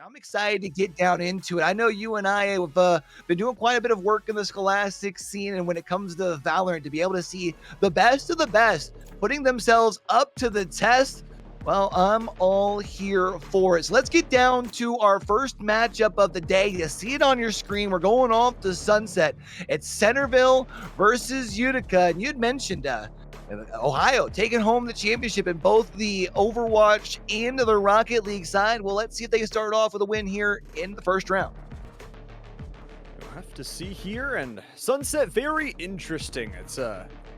I'm excited to get down into it. I know you and I have been doing quite a bit of work in the Scholastic scene, and when it comes to Valorant, to be able to see the best of the best putting themselves up to the test, well, I'm all here for it. So let's get down to our first matchup of the day. You see it on your screen. We're going off to Sunset. It's Centerville versus Utica, and you'd mentioned Ohio taking home the championship in both the Overwatch and the Rocket League side. Well, let's see if they can start off with a win here in the first round. We'll have to see here, and Sunset, very interesting. It's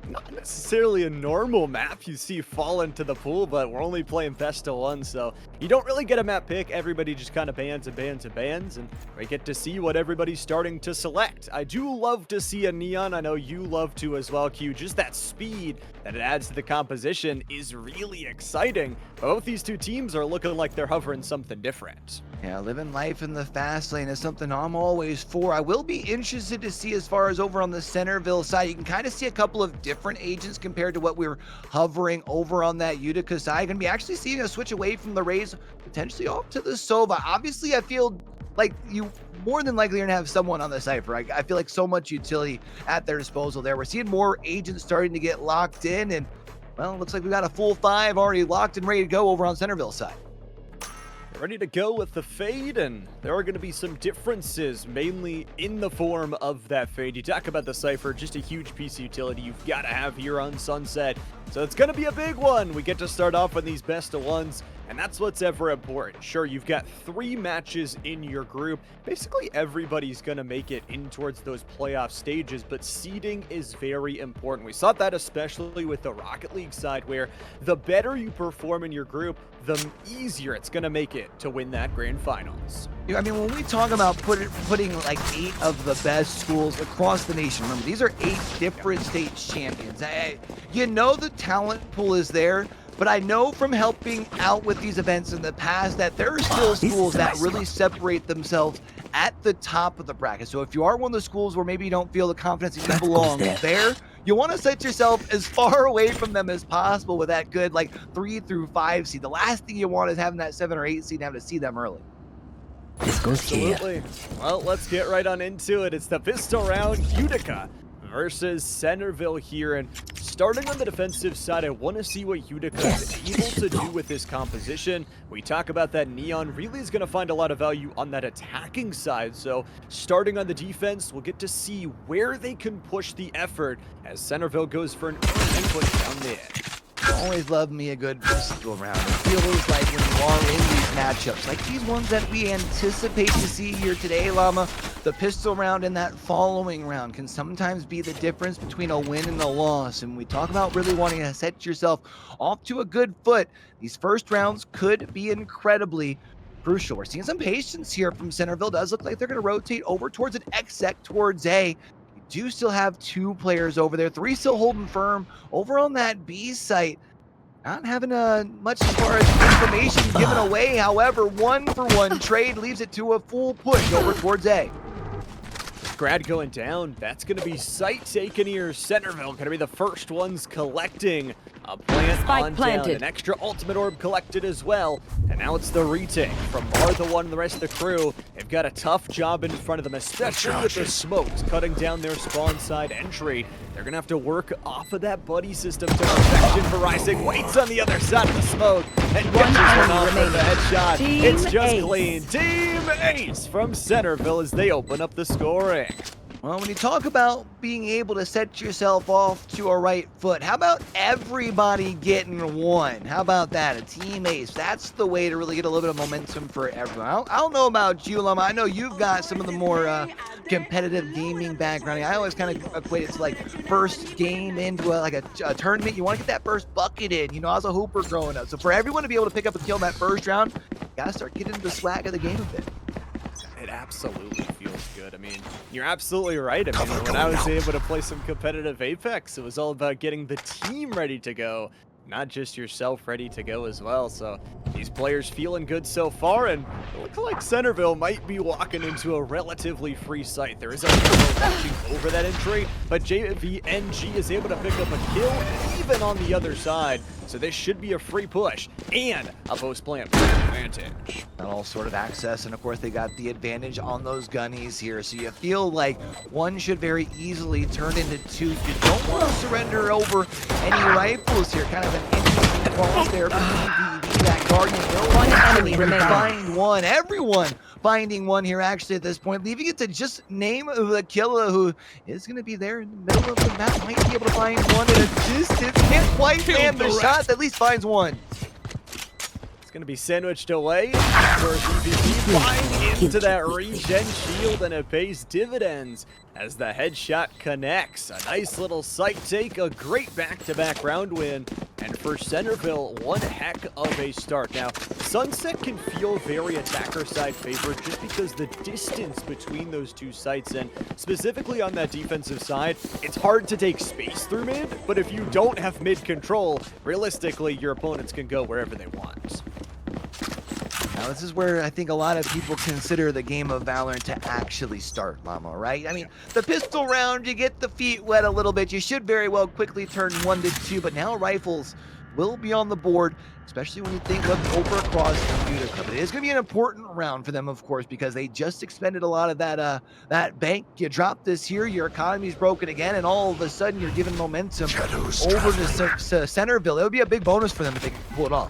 not necessarily a normal map you see fall into the pool, but we're only playing best of one, so you don't really get a map pick. Everybody just kind of bans and bans and bans, and we get to see what everybody's starting to select. I do love to see a Neon. I know you love to as well, Q. Just that speed that it adds to the composition is really exciting. Both these two teams are looking like they're hovering something different. Yeah, living life in the fast lane is something I'm always for. I will be interested to see as far as over on the Centerville side. You can kind of see a couple of different agents compared to what we were hovering over on that Utica side. Going to be actually seeing a switch away from the Rays, potentially off to the Sova. Obviously, I feel like you more than likely are going to have someone on the Cypher. I feel like so much utility at their disposal there. We're seeing more agents starting to get locked in, and, well, it looks like we got a full 5 already locked and ready to go over on Centerville side. Ready to go with the fade, and there are going to be some differences, mainly in the form of that fade. You talk about the Cypher, just a huge piece of utility you've got to have here on Sunset. So it's going to be a big one. We get to start off on these best of ones, and that's what's ever important. Sure, you've got 3 matches in your group. Basically, everybody's going to make it in towards those playoff stages, but seeding is very important. We saw that especially with the Rocket League side, where the better you perform in your group, the easier it's going to make it to win that grand finals. I mean, when we talk about putting like 8 of the best schools across the nation, remember, these are 8 different state champions. You know the talent pool is there, but I know from helping out with these events in the past that there are still schools that really separate themselves at the top of the bracket. So if you are one of the schools where maybe you don't feel the confidence that you belong there, you want to set yourself as far away from them as possible with that good, like, 3 through 5 seed. The last thing you want is having that 7 or 8 seed and having to see them early. Absolutely. Well, let's get right on into it. It's the pistol round, Utica versus Centerville here, and starting on the defensive side, I want to see what Utica is able to do with this composition. We talk about that Neon really is going to find a lot of value on that attacking side, so starting on the defense, we'll get to see where they can push the effort as Centerville goes for an early push down the edge. Always love me a good pistol round. It feels like when you are in these matchups, like these ones that we anticipate to see here today, Llama, the pistol round and that following round can sometimes be the difference between a win and a loss. And we talk about really wanting to set yourself off to a good foot. These first rounds could be incredibly crucial. We're seeing some patience here from Centerville. Does look like they're going to rotate over towards an exec towards A. Do still have 2 players over there, 3 still holding firm over on that B site. Not having much as far as information given away. However, 1-for-1 trade leaves it to a full push over towards A. Grad going down. That's going to be site taken here. Centerville going to be the first ones collecting a plant Spike on planted. down. An extra ultimate orb collected as well. And now it's the retake from Bar1 and the rest of the crew. They've got a tough job in front of them, especially with the smokes cutting down their spawn side entry. They're going to have to work off of that buddy system to perfection. Verizon waits on the other side of the smoke and catches one off with the headshot. It's just clean. Team Ace from Centerville as they open up the scoring. Well, when you talk about being able to set yourself off to a right foot, how about everybody getting one? How about that? A team ace. That's the way to really get a little bit of momentum for everyone. I don't know about you, Lama. I know you've got some of the more competitive gaming background. I always kind of equate it to like first game into a tournament. You want to get that first bucket in. You know, I was a hooper growing up. So for everyone to be able to pick up a kill in that first round, you got to start getting the swag of the game a bit. It absolutely feels good. I mean, you're absolutely right. I mean, when I was able to play some competitive Apex, it was all about getting the team ready to go. not just yourself ready to go as well. So these players feeling good so far, and it looks like Centerville might be walking into a relatively free site. There is a watching over that entry, but JVNG is able to pick up a kill even on the other side. So this should be a free push and a post-plant advantage. Not all sort of access, and of course they got the advantage on those gunnies here. So you feel like one should very easily turn into two. You don't want to surrender over any rifles here. Kind of an interesting cross there for PvV. That Guardian will One enemy remaining. find one. Everyone finding one here actually at this point, leaving it to just name the killer who is going to be there in the middle of the map. Might be able to find one at a distance. Can't quite land the shot, at least finds one. It's going to be sandwiched away for PvP, flying into that regen shield, and it pays dividends as the headshot connects. A nice little sight take, a great back-to-back round win, and for Centerville, one heck of a start. Now, Sunset can feel very attacker side favored just because the distance between those two sites, and specifically on that defensive side, it's hard to take space through mid, but if you don't have mid control, realistically, your opponents can go wherever they want. Now this is where I think a lot of people consider the game of Valorant to actually start, Llama, right? I mean, the pistol round, you get the feet wet a little bit. You should very well quickly turn 1 to 2, but now rifles will be on the board, especially when you think of over across Utica. But it is going to be an important round for them, of course, because they just expended a lot of that bank. You drop this here, your economy's broken again, and all of a sudden you're giving momentum over to Centerville. It would be a big bonus for them if they can pull it off.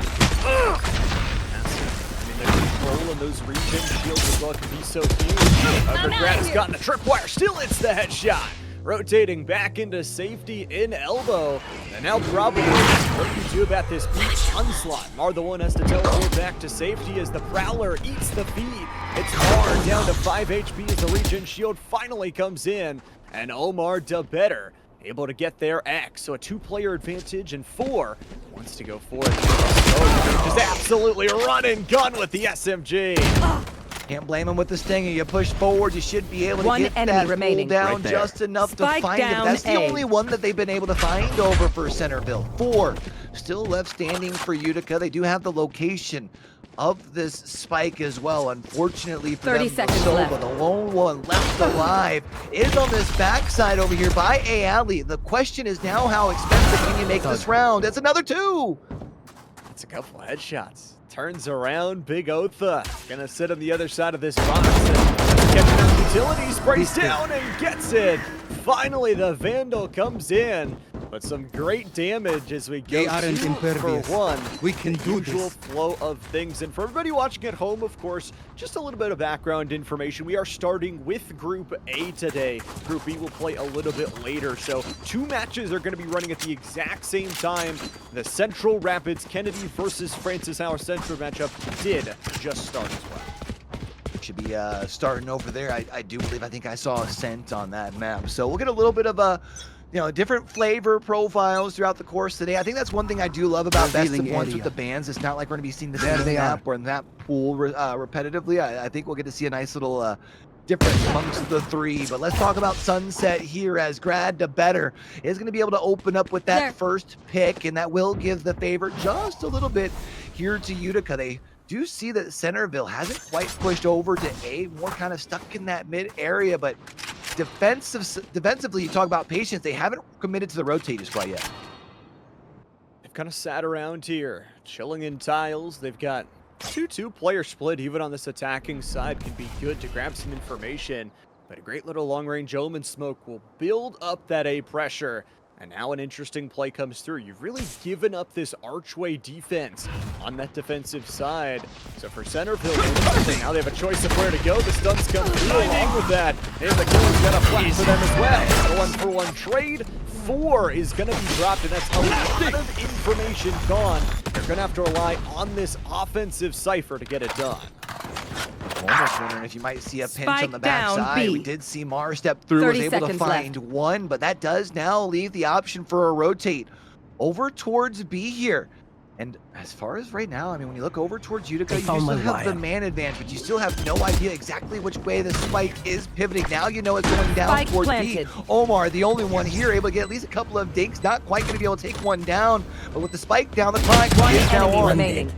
And those regen shields as well can be so huge. However, Grad has gotten a tripwire, still hits the headshot. Rotating back into safety in elbow. And now probably what you do about this beach onslaught. Mar the one has to teleport back to safety as the Prowler eats the feed. It's Mar down to 5 HP as the regen shield finally comes in. And Omar da better able to get their X, so a 2-player advantage, and 4 wants to go for it. Oh, just absolutely run and gun with the SMG. Can't blame him with the stinger. You push forward, you should be able to One get enemy that remaining. pull down Right there. just enough Spike to find it. down That's the A. only one that they've been able to find over for Centerville. 4 still left standing for Utica. They do have the location of this spike as well. Unfortunately for 30 them, seconds Soba, left. the lone one left alive, is on this backside over here by A-Alley. The question is now, how expensive can you make this round? That's another 2. That's a couple of headshots. Turns around, Big Otha gonna sit on the other side of this box and catching out utility, sprays down and gets it. Finally, the Vandal comes in, but some great damage as we go They aren't 2 for impervious. 1. We can The do usual this. flow of things. And for everybody watching at home, of course, just a little bit of background information. We are starting with Group A today. Group B will play a little bit later. So 2 matches are going to be running at the exact same time. The Central Rapids Kennedy versus Francis Howard Central matchup did just start as well. Should be starting over there. I do believe, I think I saw a scent on that map. So we'll get a little bit of a, different flavor profiles throughout the course today. I think that's one thing I do love about Best of Revealing Ones area. with the bands. It's not like we're going to be seeing the There same they map are. or in that pool repetitively. I think we'll get to see a nice little difference amongst the 3. But let's talk about Sunset here, as Grad da better is going to be able to open up with that There. first pick, and that will give the favor just a little bit here to Utica. They do see that Centerville hasn't quite pushed over to A, more kind of stuck in that mid area, but defensively, you talk about patience, they haven't committed to the rotate just quite yet. They've kind of sat around here, chilling in tiles. They've got 2-2-player split, even on this attacking side, can be good to grab some information. But a great little long-range omen smoke will build up that A pressure. And now an interesting play comes through. You've really given up this archway defense on that defensive side. So for Centerville, now they have a choice of where to go. The stuns come through along with that. And the killer's got a flat for them as well. A 1-for-1 trade. 4 is going to be dropped, and that's a lot of information gone. They're going to have to rely on this offensive cipher to get it done. Almost wondering if you might see a pinch on Spike the down backside. B. We did see Mar step through, was 30 able to seconds find left. 1, but that does now leave the option for a rotate over towards B here. And as far as right now, I mean, when you look over towards Utica, They you still found my have the wire. man advantage, but you still have no idea exactly which way the spike is pivoting. Now you know it's going down Spike towards planted. B. Omar, the only one here, able to get at least a couple of dinks. Not quite going to be able to take one down, but with the spike down, the clock One is now enemy on. remaining.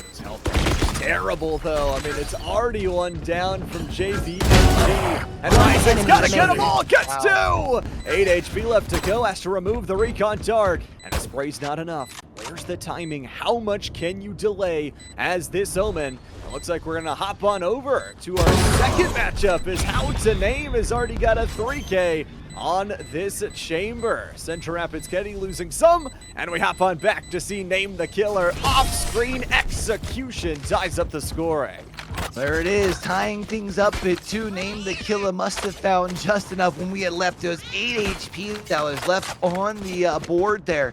His health is terrible, though. I mean, it's already one down from JVMG. And Isaac's enemy got to get them remaining. all. Gets Wow. 2. 8 HP left to go. Has to remove the recon dart. And a spray's not enough. Where's the timing? How much can you delay as this Omen? It looks like we're going to hop on over to our second matchup as How to Name has already got a 3K on this chamber. Central Rapids Kennedy losing some, and we hop on back to see Name the Killer. Off-screen execution ties up the scoring. There it is, tying things up at 2. Name the Killer must have found just enough when we had left. There was 8 HP that was left on the board there.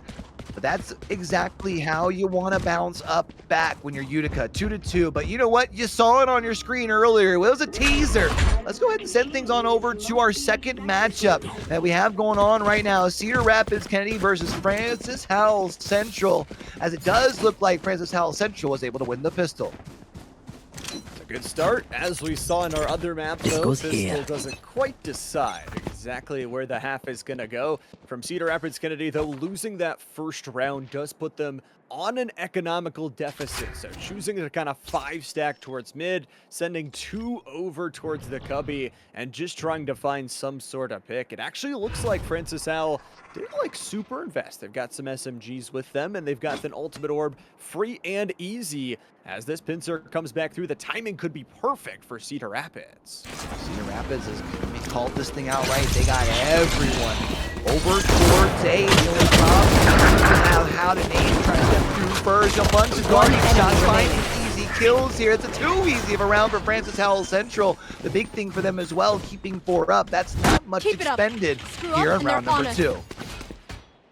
But that's exactly how you want to bounce up back when you're Utica, 2-2. But you know what? You saw it on your screen earlier. It was a teaser. Let's go ahead and send things on over to our second matchup that we have going on right now. Cedar Rapids Kennedy versus Francis Howell Central. As it does look like Francis Howell Central was able to win the pistol. It's a good start. As we saw in our other map, This though, goes Pistol here. doesn't quite decide exactly where the half is going to go. From Cedar Rapids Kennedy, though, losing that first round does put them on an economical deficit. So choosing to kind of 5-stack towards mid, sending 2 over towards the cubby, and just trying to find some sort of pick. It actually looks like Francis Howell didn't like super invest. They've got some SMGs with them, and they've got an ultimate orb free and easy. As this pincer comes back through, the timing could be perfect for Cedar Rapids. Cedar Rapids has called this thing out right. They got everyone over towards A. The only problem is how to name, trying to step through first. A bunch of guarding shots, finding easy kills here. It's a too easy of a round for Francis Howell Central. The big thing for them as well, keeping 4 up. That's not much Keep it up. expended Screw here up in and round they're on number us. 2.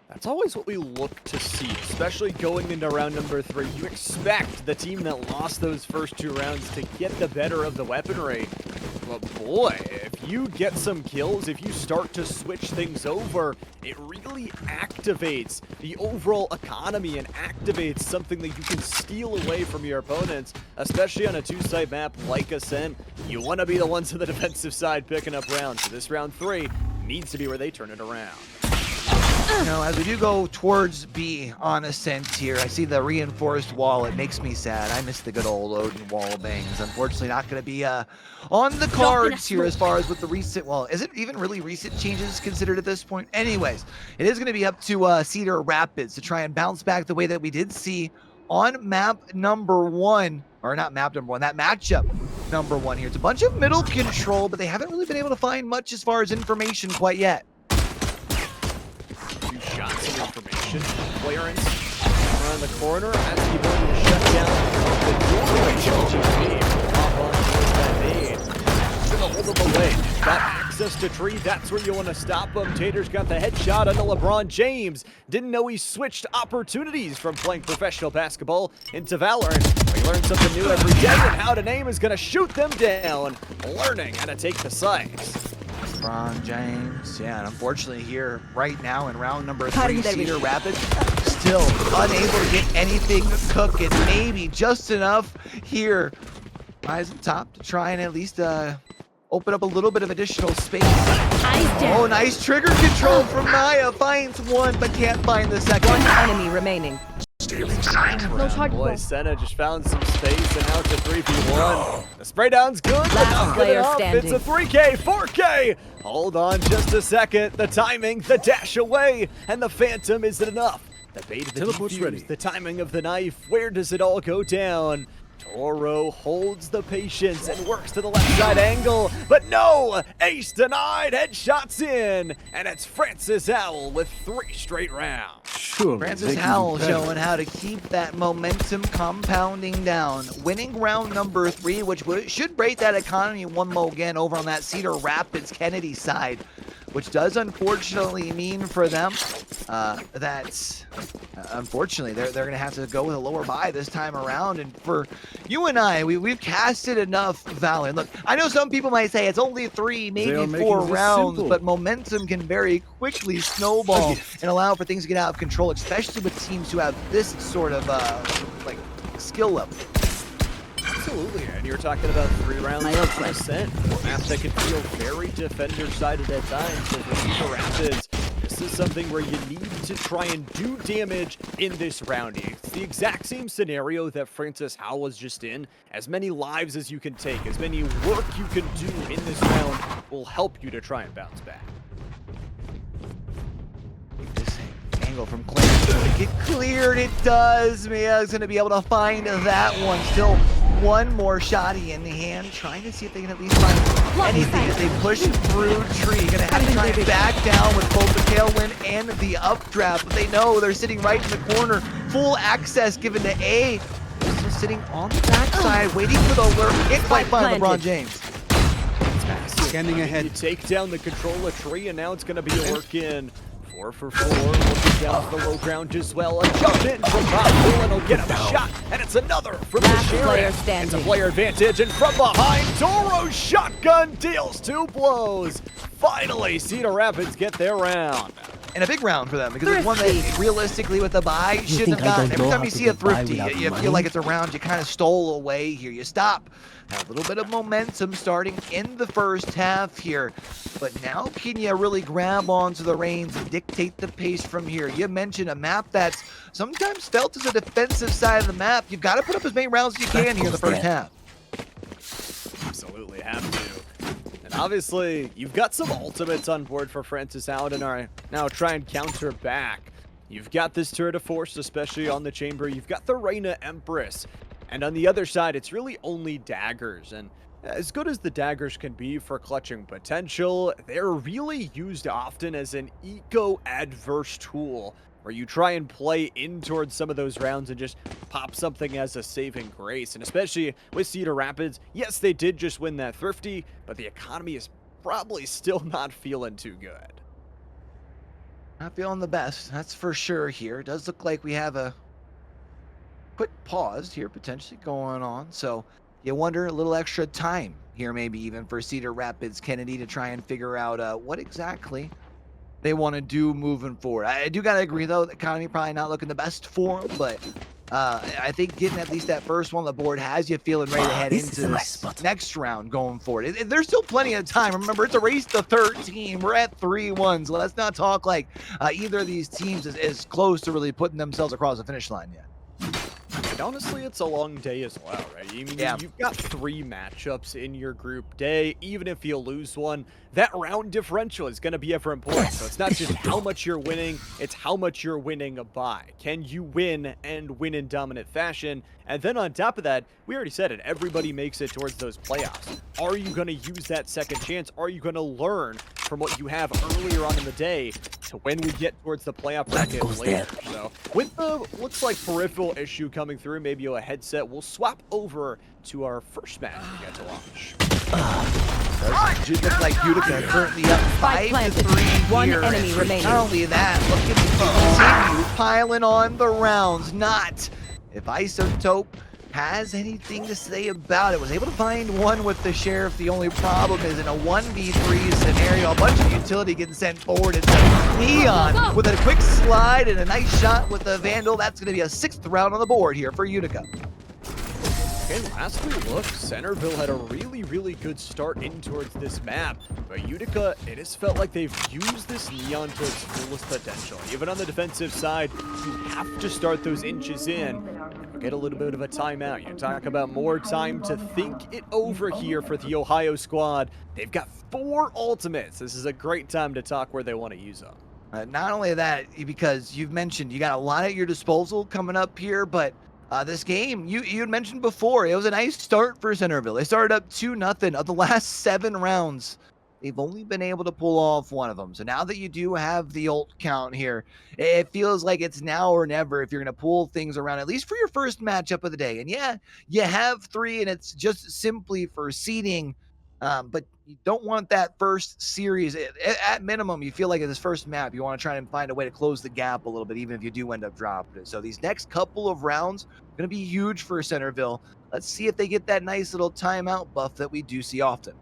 That's always what we look to see, especially going into round number 3. You expect the team that lost those first 2 rounds to get the better of the weaponry. But boy, if you get some kills, if you start to switch things over, it really activates the overall economy and activates something that you can steal away from your opponents, especially on a 2-site map like Ascent. You want to be the ones on the defensive side picking up rounds. So this round 3 needs to be where they turn it around. Now, as we do go towards B on Ascent here, I see the reinforced wall. It makes me sad. I miss the good old Odin wall bangs. Unfortunately, not going to be on the cards here as far as with the recent, well, is it even really recent changes considered at this point? Anyways, it is going to be up to Cedar Rapids to try and bounce back the way that we did see on map number 1. Or not map number 1, that matchup number 1 here. It's a bunch of middle control, but they haven't really been able to find much as far as information quite yet. Shots of information. Clearance around the corner. That's the ability to shut down the doorway. Hop on towards that nade. Gonna hold them away. Got access to tree. That's where you want to stop them. Tater's got the headshot onto LeBron James. Didn't know he switched opportunities from playing professional basketball into VALORANT. We learn something new every day, and How to Name is going to shoot them down, learning how to take the sights. LeBron James, yeah, and unfortunately here right now in round number 3, Cutting their Cedar vision. Rapids still unable to get anything cooking. Maybe just enough here. Eyes on top to try and at least open up a little bit of additional space. Eyes down. Oh, nice trigger control from Naya. Finds one, but can't find the second. One enemy remaining. No charge. Boy, Senna just found some space, and now it's a 3v1. The spray down's good, but Last not good player enough. standing. It's a 3K, 4K. Hold on just a second. The timing, the dash away, and the Phantom isn't enough. The bait of the Teleport's defuse, ready. the timing of the knife. Where does it all go down? Toro holds the patience and works to the left side angle, but no! Ace denied, headshots in, and it's Francis Howell with 3 straight rounds. Sure. Francis Howell showing how to keep that momentum compounding down. Winning round number 3, which should break that economy one more again over on that Cedar Rapids Kennedy side. which does unfortunately mean for them that unfortunately they're going to have to go with a lower buy this time around. And for you and I, we've casted enough Valorant. Look, I know some people might say it's only 3, maybe 4 rounds, but momentum can very quickly snowball and allow for things to get out of control, especially with teams who have this sort of like skill level. Absolutely, and you're talking about 3 rounds of ascent. A map that can feel very defender-sided at times. So for Cedar Rapids, this is something where you need to try and do damage in this round. It's the exact same scenario that Francis Howe was just in. As many lives as you can take, as many work you can do in this round will help you to try and bounce back. This angle from Clarence going to get cleared. It does. Mia's going to be able to find that one. Still one more shotty in hand, trying to see if they can at least find anything as they push through tree. Gonna have to try and back down with both the tailwind and the updraft, but they know they're sitting right in the corner. Full access given to A. Still sitting on the backside, waiting for the alert. Can't quite find LeBron James. Scanning ahead. You take down the controller tree, and now it's gonna be a work in. 4 for 4, looking down to the low ground as well. A jump in from Bob Dylan will get him a shot, and it's another from the Sheriff. It's a player advantage, and from behind, Doro's shotgun deals 2 blows. Finally, Cedar Rapids get their round. And a big round for them, because it's one that realistically with the buy shouldn't have gotten. Every time you see a thrifty, you feel like it's a round you kind of stole away here. You stop. A little bit of momentum starting in the first half here. But now can you really grab onto the reins and dictate the pace from here? You mentioned a map that's sometimes felt as a defensive side of the map. You've got to put up as many rounds as you can here in the first half. Absolutely have to. And obviously, you've got some ultimates on board for Francis Allen and are now try and counter back. You've got this turret of force, especially on the chamber. You've got the Reyna Empress. And on the other side, it's really only daggers. And as good as the daggers can be for clutching potential, they're really used often as an eco-adverse tool where you try and play in towards some of those rounds and just pop something as a saving grace. And especially with Cedar Rapids, yes, they did just win that thrifty, but the economy is probably still not feeling too good. Not feeling the best, that's for sure here. It does look like we have a quick pause here potentially going on, so you wonder a little extra time here maybe even for Cedar Rapids Kennedy to try and figure out what exactly they want to do moving forward. I do gotta agree though, the economy probably not looking the best for them, but I think getting at least that first one on the board has you feeling ready to head into this next round going forward. There's still plenty of time. Remember, it's a race to 13. We're at 3-1, so let's not talk like either of these teams is close to really putting themselves across the finish line yet. And honestly, it's a long day as well, right? I mean, you've got 3 matchups in your group day. Even if you lose one, that round differential is going to be ever important. So it's not just how much you're winning, it's how much you're winning by. Can you win and win in dominant fashion? And then on top of that, we already said it, everybody makes it towards those playoffs. Are you going to use that second chance? Are you going to learn from what you have earlier on in the day to when we get towards the playoff bracket later? So with the looks like peripheral issue coming through, maybe a headset, we'll swap over to our first match we get to watch. Does look like Utica currently up 5-3 One here. enemy remaining. Not only that, look at the continue piling on the rounds. Not if Isotope has anything to say about it. Was able to find one with the Sheriff. The only problem is in a 1v3 scenario, a bunch of utility getting sent forward. It's Neon with a quick slide and a nice shot with the Vandal. That's going to be a 6th round on the board here for Utica. Okay, last we looked, Centerville had a really good start in towards this map, but Utica, it has felt like they've used this Neon to its fullest potential. Even on the defensive side, you have to start those inches in. You get a little bit of a timeout. You talk about more time to think it over here for the Ohio squad. They've got 4 ultimates. This is a great time to talk where they want to use them. Not only that, because you've mentioned you got a lot at your disposal coming up here, but this game, you had mentioned before, it was a nice start for Centerville. They started up 2-0. Of the last 7 rounds, they've only been able to pull off 1 of them. So now that you do have the ult count here, it feels like it's now or never if you're going to pull things around, at least for your first matchup of the day. And yeah, you have 3, and it's just simply for seeding. But you don't want that first series. At minimum, you feel like at this first map, you want to try and find a way to close the gap a little bit, even if you do end up dropping it. So these next couple of rounds are going to be huge for Centerville. Let's see if they get that nice little timeout buff that we do see often.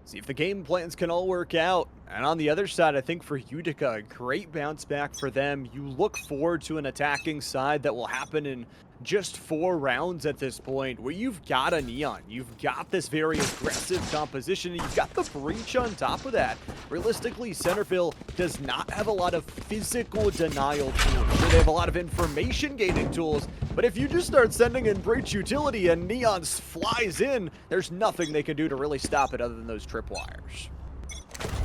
See if the game plans can all work out. And on the other side, I think for Utica, a great bounce back for them. You look forward to an attacking side that will happen in just 4 rounds at this point, where you've got a Neon, you've got this very aggressive composition, and you've got the Breach on top of that. Realistically, Centerville does not have a lot of physical denial tools. Sure, they have a lot of information gaining tools, but if you just start sending in Breach utility and Neon flies in, there's nothing they can do to really stop it other than those tripwires.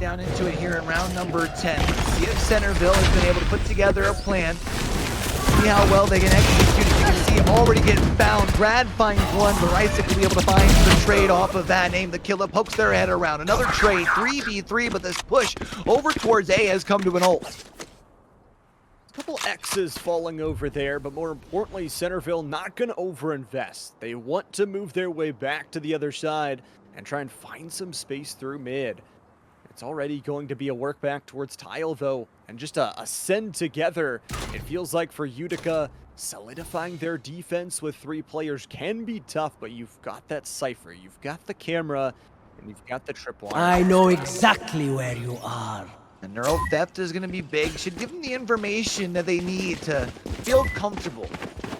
Down into it here in round number 10. Let's see if Centerville has been able to put together a plan. See how well they can execute. You can see already getting found. Brad finds one, but Isaac will be able to find the trade off of that. Name the killer, pokes their head around. Another trade, 3v3, but this push over towards A has come to an halt. A couple X's falling over there, but more importantly, Centerville not going to overinvest. They want to move their way back to the other side and try and find some space through mid. It's already going to be a work back towards Tile, though, and just a send together. It feels like for Utica, solidifying their defense with 3 players can be tough, but you've got that Cypher, you've got the camera, and you've got the tripwire. I know exactly where you are. And Neuro Theft is going to be big. Should give them the information that they need to feel comfortable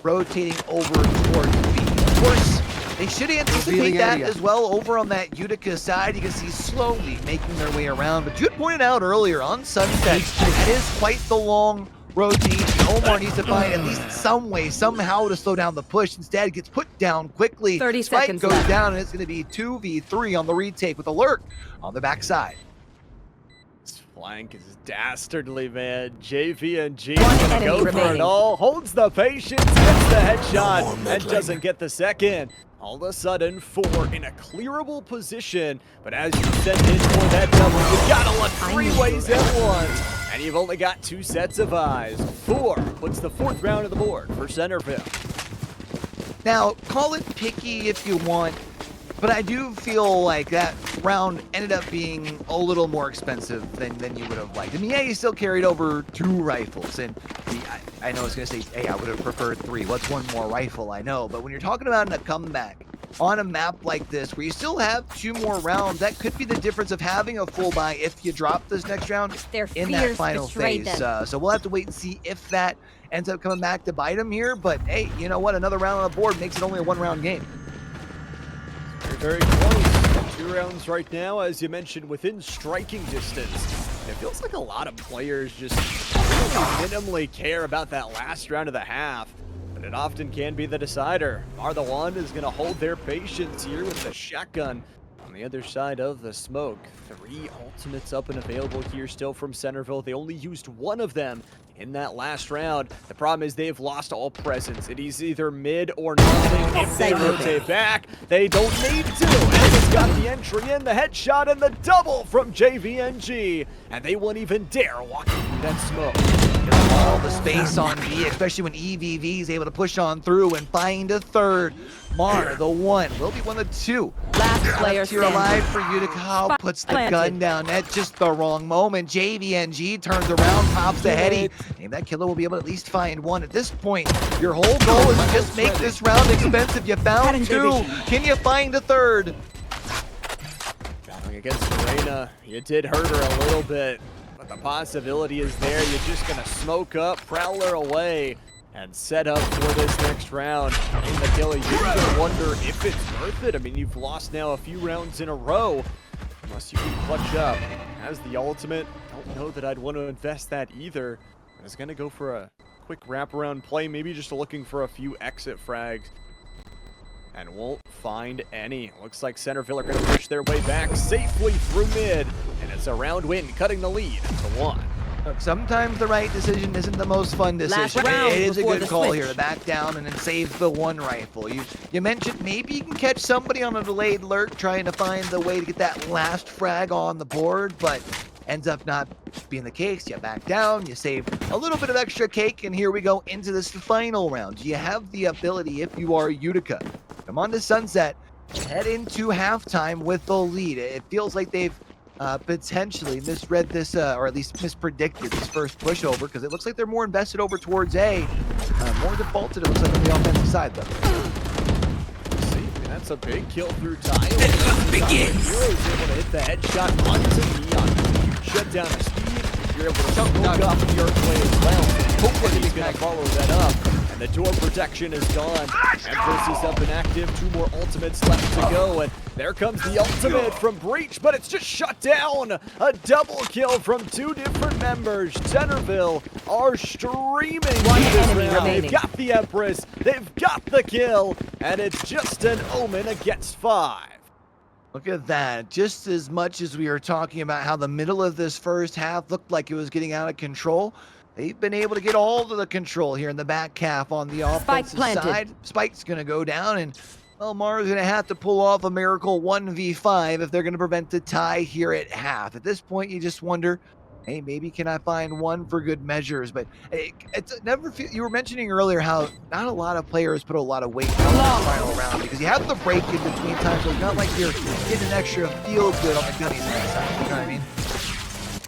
rotating over towards B. Of course, they should anticipate that as well over on that Utica side. You can see slowly making their way around. But you had pointed out earlier on Sunset, that is quite the long rotation. Omar needs to find at least some way, somehow to slow down the push. Instead, gets put down quickly. 30 Spike seconds goes left. down, and it's going to be 2v3 on the retake with Alert on the backside. This flank is dastardly, man. JVNG One gonna enemy go for it remaining. all, holds the patience, gets the headshot, and doesn't get the second. All of a sudden, 4 in a clearable position, but as you send in for that double, you gotta look 3 ways at once, and you've only got 2 sets of eyes. 4 puts the 4th round of the board for Centerville. Now, call it picky if you want, but I do feel like that round ended up being a little more expensive than you would have liked. I mean, yeah, you still carried over 2 rifles, and I know it's going to say, hey, I would have preferred 3. What's one more rifle? I know, but when you're talking about a comeback on a map like this, where you still have 2 more rounds, that could be the difference of having a full buy if you drop this next round Their in that fears final betrayed phase. them. So we'll have to wait and see if that ends up coming back to bite them here, but hey, you know what? Another round on the board makes it only a 1-round game. Very close. 2 rounds right now, as you mentioned, within striking distance. It feels like a lot of players just really minimally care about that last round of the half, but it often can be the decider. Martha One is going to hold their patience here with the shotgun on the other side of the smoke. 3 ultimates up and available here still from Centerville. They only used 1 of them in that last round. The problem is they've lost all presence. It is either mid or nothing. If they rotate back, they don't need to. And it's got the entry in, the headshot, and the double from JVNG. And they won't even dare walk through that smoke. All the space on B, especially when EVV is able to push on through and find a third. Mar, the 1, will be one of 2. Last player You're standing. alive for Utica. Puts the gun planted. down at just the wrong moment. JVNG turns around, pops the heady. Maybe that killer will be able to at least find 1. At this point, your whole goal is to just make this round expensive. You found 2. Can you find a third? Battling against Serena, you did hurt her a little bit, but the possibility is there. You're just going to smoke up, Prowler away, and set up for this next round. In the killer, you're going to wonder if it's worth it. I mean, you've lost now a few rounds in a row, unless you can clutch up. As the ultimate, don't know that I'd want to invest that either. I was going to go for a quick wraparound play, maybe just looking for a few exit frags. And won't find any. Looks like Centerville are going to push their way back safely through mid. And it's a round win, cutting the lead to 1. Look, sometimes the right decision isn't the most fun decision. round It is a before good the call switch. here to back down and then save the 1 rifle. You mentioned maybe you can catch somebody on a delayed lurk trying to find the way to get that last frag on the board, but ends up not being the case. You back down, you save a little bit of extra cake, and here we go into this final round. You have the ability, if you are Utica, come on to Sunset, head into halftime with the lead. It feels like they've potentially misread this, or at least mispredicted this first pushover, because it looks like they're more invested over towards A. More defaulted, it looks like, on the offensive side, though. See, that's a big kill through Tile. Hero's able to hit the headshot onto Neon. Shut down the speed. You're able to smoke off the arc play as well. Hopefully he's going to follow that up. And the door protection is gone. Empress is up and active. 2 more ultimates left to go. And there comes the ultimate from Breach, but it's just shut down. A double kill from 2 different members. Centerville are streaming. One enemy remaining. They've got the Empress. They've got the kill. And it's just an Omen against 5. Look at that. Just as much as we were talking about how the middle of this first half looked like it was getting out of control, they've been able to get all of the control here in the back half on the offensive side. Spike's going to go down, and, well, Mara's going to have to pull off a miracle 1v5 if they're going to prevent a tie here at half. At this point, you just wonder, hey, maybe can I find one for good measures? But it's never. You were mentioning earlier how not a lot of players put a lot of weight down in the final round, because you have the break in between times, so it's not like you're getting an extra feel good on the gunnies side. You know what I mean?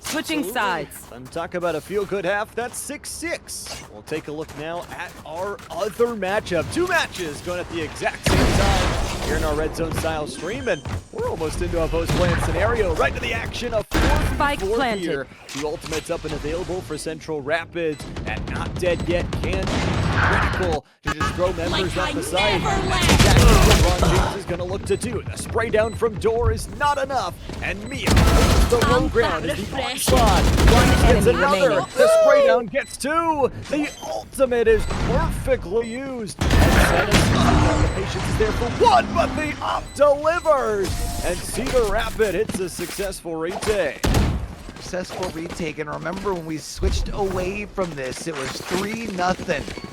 Switching sides. And talk about a feel-good half, that's 6-6. We'll take a look now at our other matchup. 2 matches going at the exact same time here in our Red Zone style stream, and we're almost into a post-plan scenario. Right to the action, a 4v4 here. 2 ultimates up and available for Central Rapids, and not dead yet can be critical to just throw members off the side. That's what Ron James is going to look to do. The spray down from door is not enough, and Mia holds the low ground as the onslaught. One Gets enemy another. remaining. The spray down gets 2. The ultimate is perfectly used. And the patience is there for 1, but the op delivers. And Cedar Rapid hits a successful retake. Successful retake, and remember when we switched away from this, it was 3-0.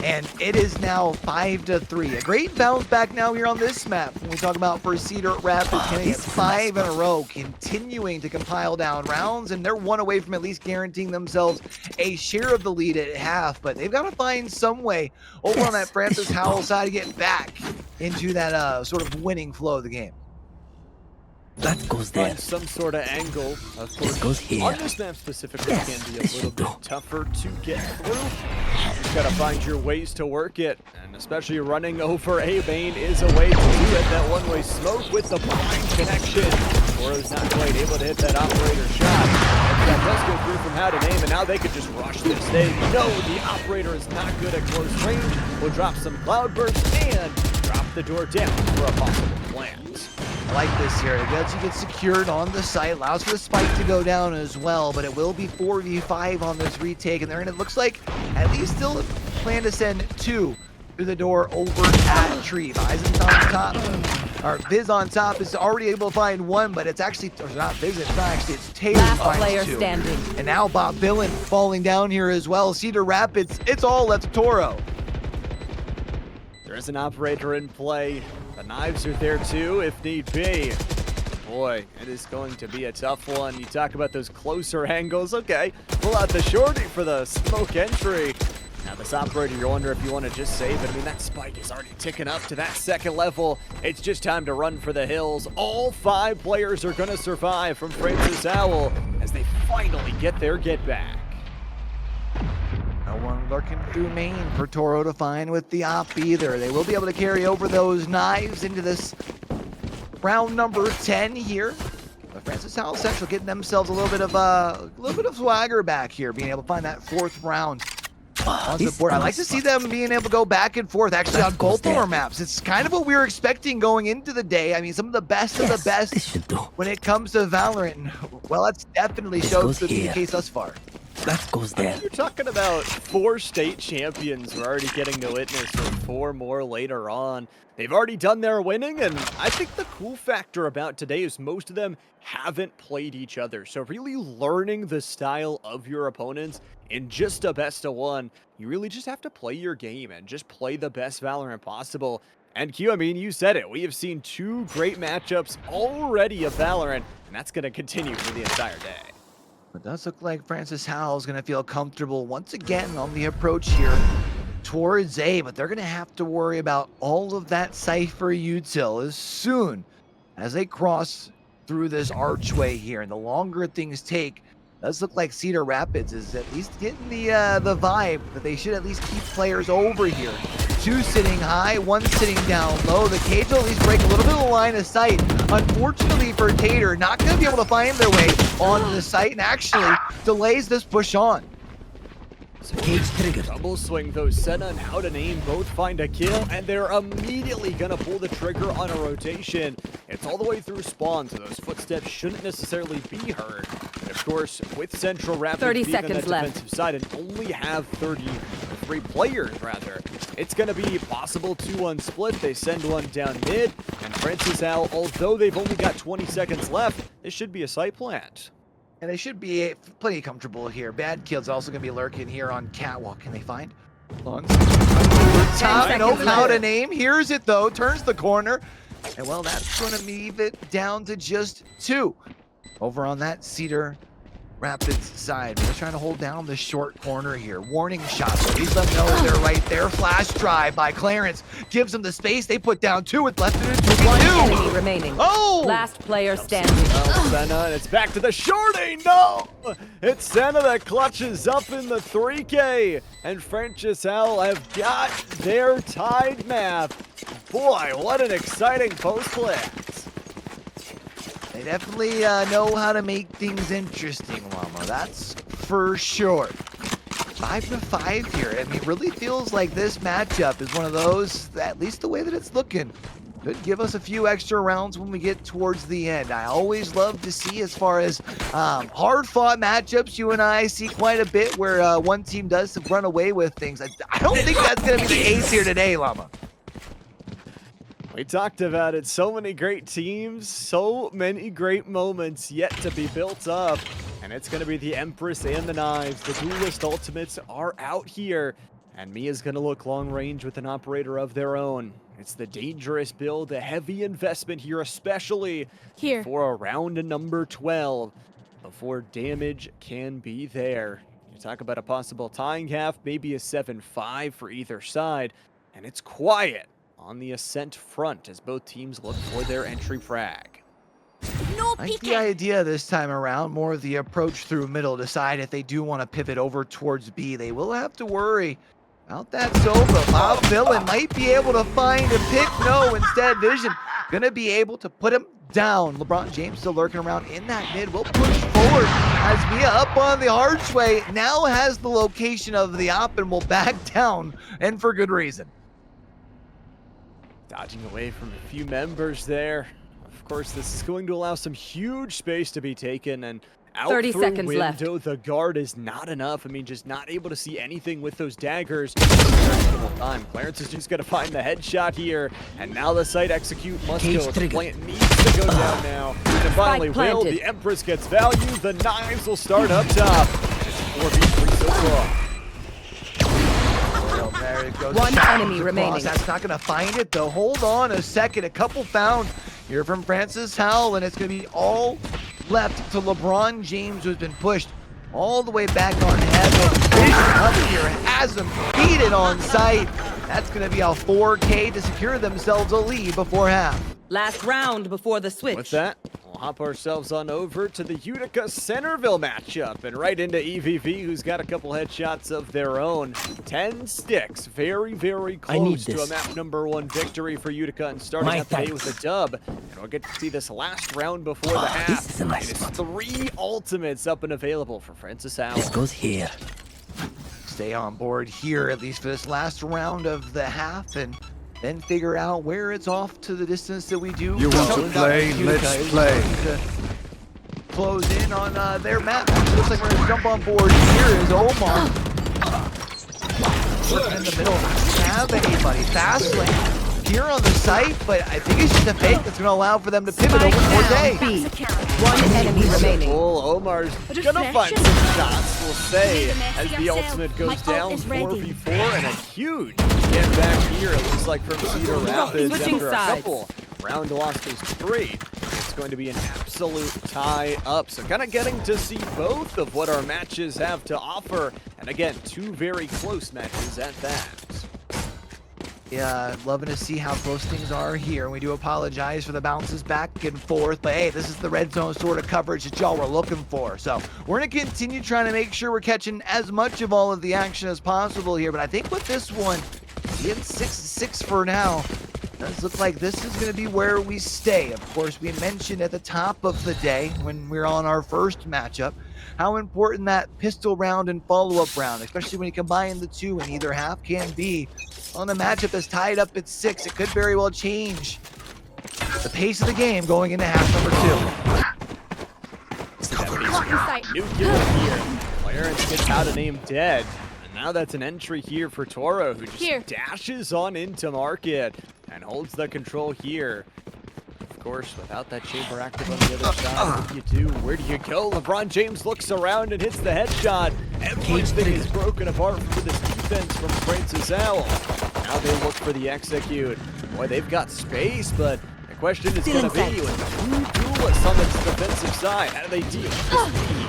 And it is now 5-3. A great bounce back now here on this map. When we talk about for Cedar Rapids, getting it 5 in a row, continuing to compile down rounds, and they're 1 away from at least guaranteeing themselves a share of the lead at half. But they've got to find some way over on that Francis Howell side to get back into that sort of winning flow of the game. That goes there. Find some sort of angle. Of course, goes here. on this map specifically, it can be a little bit tougher to get through. You just gotta find your ways to work it, and especially running over A main is a way to do it. That one-way smoke with the blind connection. Toro's not quite able to hit that operator shot. And that does go through from how to name, and now they could just rush this. They know the operator is not good at close range. We'll drop some cloudburst and drop the door down for a possible plant. I like this here. It lets you get secured on the site, allows for the spike to go down as well, but it will be 4v5 on this retake, and it looks like at least still plan to send 2 through the door over at Tree. Viz on top, or Viz on top is already able to find 1, but it's actually, or not Viz, it's not actually, it's Taylor Last finds player 2. standing. And now Bob Billen falling down here as well. Cedar Rapids, it's all left Toro. There is an operator in play. The knives are there too, if need be. Boy, it is going to be a tough one. You talk about those closer angles. Okay, pull out the shorty for the smoke entry. Now this operator, you wonder if you want to just save it. I mean, that spike is already ticking up to that 2nd level. It's just time to run for the hills. All 5 players are going to survive from Francis Howell as they finally get their get back. No one lurking through main for Toro to find with the op either. They will be able to carry over those knives into this round number 10 here. But Francis Howell Central getting themselves a little bit of swagger back here, being able to find that 4th round on the board. I like to see them being able to go back and forth actually on both of our maps. It's kind of what we were expecting going into the day. I mean, some of the best of the best when it comes to Valorant. Well, that's definitely shows to be the case thus far. That goes there. You're talking about 4 state champions we're already getting to witness, or 4 more later on. They've already done their winning, and I think the cool factor about today is most of them haven't played each other. So really learning the style of your opponents in just a best of 1, you really just have to play your game and just play the best Valorant possible. And Q, I mean, you said it. We have seen 2 great matchups already of Valorant, and that's going to continue for the entire day. It does look like Francis Howell is going to feel comfortable once again on the approach here. towards A, but they're going to have to worry about all of that Cypher util as soon as they cross through this archway here. And the longer things take, does look like Cedar Rapids is at least getting the vibe that they should at least keep players over here. 2 sitting high, 1 sitting down low. The cage will at least break a little bit of the line of sight. Unfortunately for Tater, not going to be able to find their way onto the site and actually delays this push on. Cage triggered. Double swing though, Senna and How to Name both find a kill, and they're immediately gonna pull the trigger on a rotation. It's all the way through spawn, so those footsteps shouldn't necessarily be heard. And of course, with Central Rapids 30 being on that seconds left. defensive side and only have 33 players rather, it's gonna be possible 2-1 split. They send one down mid, and Francis Al, although they've only got 20 seconds left, this should be a site plant. And they should be plenty comfortable here. Bad Kill's also going to be lurking here on Catwalk. Can they find? On top, no seconds How to left. Name. Here's it though, turns the corner. And well, that's going to leave it down to just 2 over on that Cedar Rapids side. They're trying to hold down the short corner here. Warning shot. Please let them know they're right there. Flash drive by Clarence gives them the space. They put down 2 with left to do. 1 enemy remaining. Oh! Last player standing. Oh, Senna, and it's back to the shorty. No! It's Senna that clutches up in the 3K. And Francis Al have got their tied map. Boy, what an exciting post plant. They definitely know how to make things interesting, Llama. That's for sure. 5-5 here. I mean, it really feels like this matchup is one of those, at least the way that it's looking, could give us a few extra rounds when we get towards the end. I always love to see, as far as hard-fought matchups, you and I see quite a bit where one team does run away with things. I don't think that's going to be the case here today, Llama. We talked about it. So many great teams, so many great moments yet to be built up. And it's going to be the Empress and the Knives. The Duelist Ultimates are out here. And Mia's going to look long range with an operator of their own. It's the dangerous build, a heavy investment here, especially Here. for a round number 12 before damage can be there. You talk about a possible tying half, maybe a 7-5 for either side. And it's quiet on the Ascent front as both teams look for their entry frag. No I like the peeking. idea this time around, more of the approach through middle. Decide if they do want to pivot over towards B. They will have to worry about that Sova. Bob Villain might be able to find a pick. No, instead Vision gonna be able to put him down. LeBron James still lurking around in that mid. Will push forward as Mia up on the archway. Now has the location of the op and will back down, and for good reason. Dodging away from a few members there. Of course, this is going to allow some huge space to be taken, and out 30 through seconds window, left. the guard is not enough. I mean, just not able to see anything with those daggers. Time. Clarence is just going to find the headshot here, and now the site execute must Cage go. The trigger. plant needs to go down now. And finally will. planted. The Empress gets value. The Knives will start up top. It's 4v3 so far. Well, there it goes. 1 Shot enemy across. remaining. That's not going to find it, though. Hold on a second. A couple found here from Francis Howell, and it's going to be all left to LeBron James, who's been pushed all the way back on heaven. Vision up here has him beaten on sight. That's going to be a 4K to secure themselves a lead before half. Last round before the switch. With that, we'll hop ourselves on over to the Utica Centerville matchup and right into EVV, who's got a couple headshots of their own. 10 sticks, very, very I need close to a this. map number 1 victory for Utica and starting My out the day thanks. with a dub. And we'll get to see this last round before the half. this is a nice It is spot. 3 ultimates up and available for Francis Allen. This goes here. Stay on board here, at least for this last round of the half, and then figure out where it's off to the distance that we do. You want to go. play? Utica Let's is play. going to close in on their map. Actually, looks like we're going to jump on board. Here is Omar. Working in the middle. Doesn't have anybody. Fast lane here on the site, but I think it's just a fake that's going to allow for them to pivot Spike over down Forte. B. 1 enemy remaining. Well, Omar's gonna find some shots, we'll say, as the ultimate goes down 4v4, and a huge get back here, it looks like from Cedar Rapids Switching after a sides. couple round losses 3. It's going to be an absolute tie up, so kind of getting to see both of what our matches have to offer, and again, 2 very close matches at that. Yeah, loving to see how close things are here. We do apologize for the bounces back and forth, but hey, this is the red zone sort of coverage that y'all were looking for. So we're going to continue trying to make sure we're catching as much of all of the action as possible here. But I think with this one, being 6-6 for now, does look like this is going to be where we stay. Of course, we mentioned at the top of the day when we were on our first matchup how important that pistol round and follow-up round, especially when you combine the two in either half, can be. On a matchup that's tied up at 6, it could very well change the pace of the game going into half number 2. Clock in sight. New kill here. Clarence gets out of name dead. And now that's an entry here for Toro, who just dashes on into market and holds the control here. Of course, without that chamber active on the other side, what do you do? Where do you go? LeBron James looks around and hits the headshot. Everything is broken apart for this defense from Francis Owl. Now they look for the execute. Boy, they've got space, but the question is going to be with two duelists on the defensive side. How do they deal with this lead?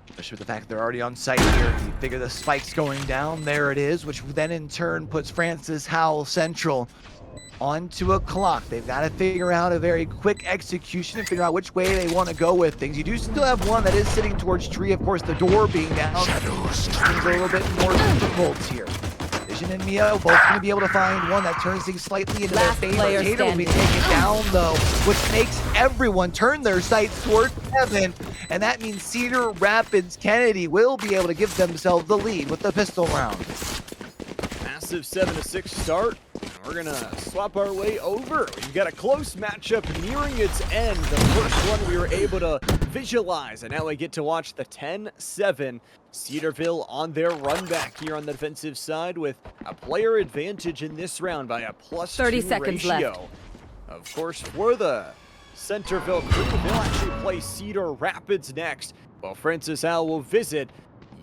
Especially with the fact they're already on site here. You figure the spike's going down. There it is, which then in turn puts Francis Howell Central onto a clock. They've got to figure out a very quick execution and figure out which way they want to go with things. You do still have one that is sitting towards tree. Of course, the door being down, things are a little bit more difficult here. Vision and Mio both going to be able to find one that turns things slightly into their favor. Tater will be taken down, though, which makes everyone turn their sights towards heaven. And that means Cedar Rapids Kennedy will be able to give themselves the lead with the pistol round. Massive 7-6 start. We're going to swap our way over. We've got a close matchup nearing its end. The first one we were able to visualize, and now we get to watch the 10-7. Cedarville on their run back here on the defensive side with a player advantage in this round by a +2 30 seconds ratio. left. Of course, for the Centerville crew, they'll actually play Cedar Rapids next, while Francis Owl will visit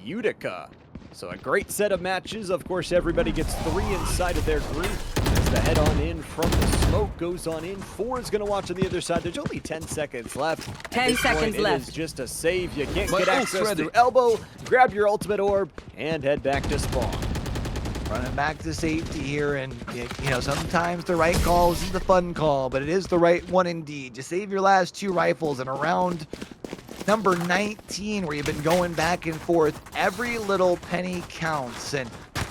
Utica. So a great set of matches. Of course, everybody gets 3 inside of their group. As the head on in from the smoke goes on in. 4 is going to watch on the other side. There's only 10 seconds left. 10 seconds left. It is just a save. You can't get access through elbow. Grab your ultimate orb and head back to spawn. Running back to safety here, and you know, sometimes the right call isn't the fun call, but it is the right one indeed. You save your last 2 rifles, and around number 19, where you've been going back and forth, every little penny counts. And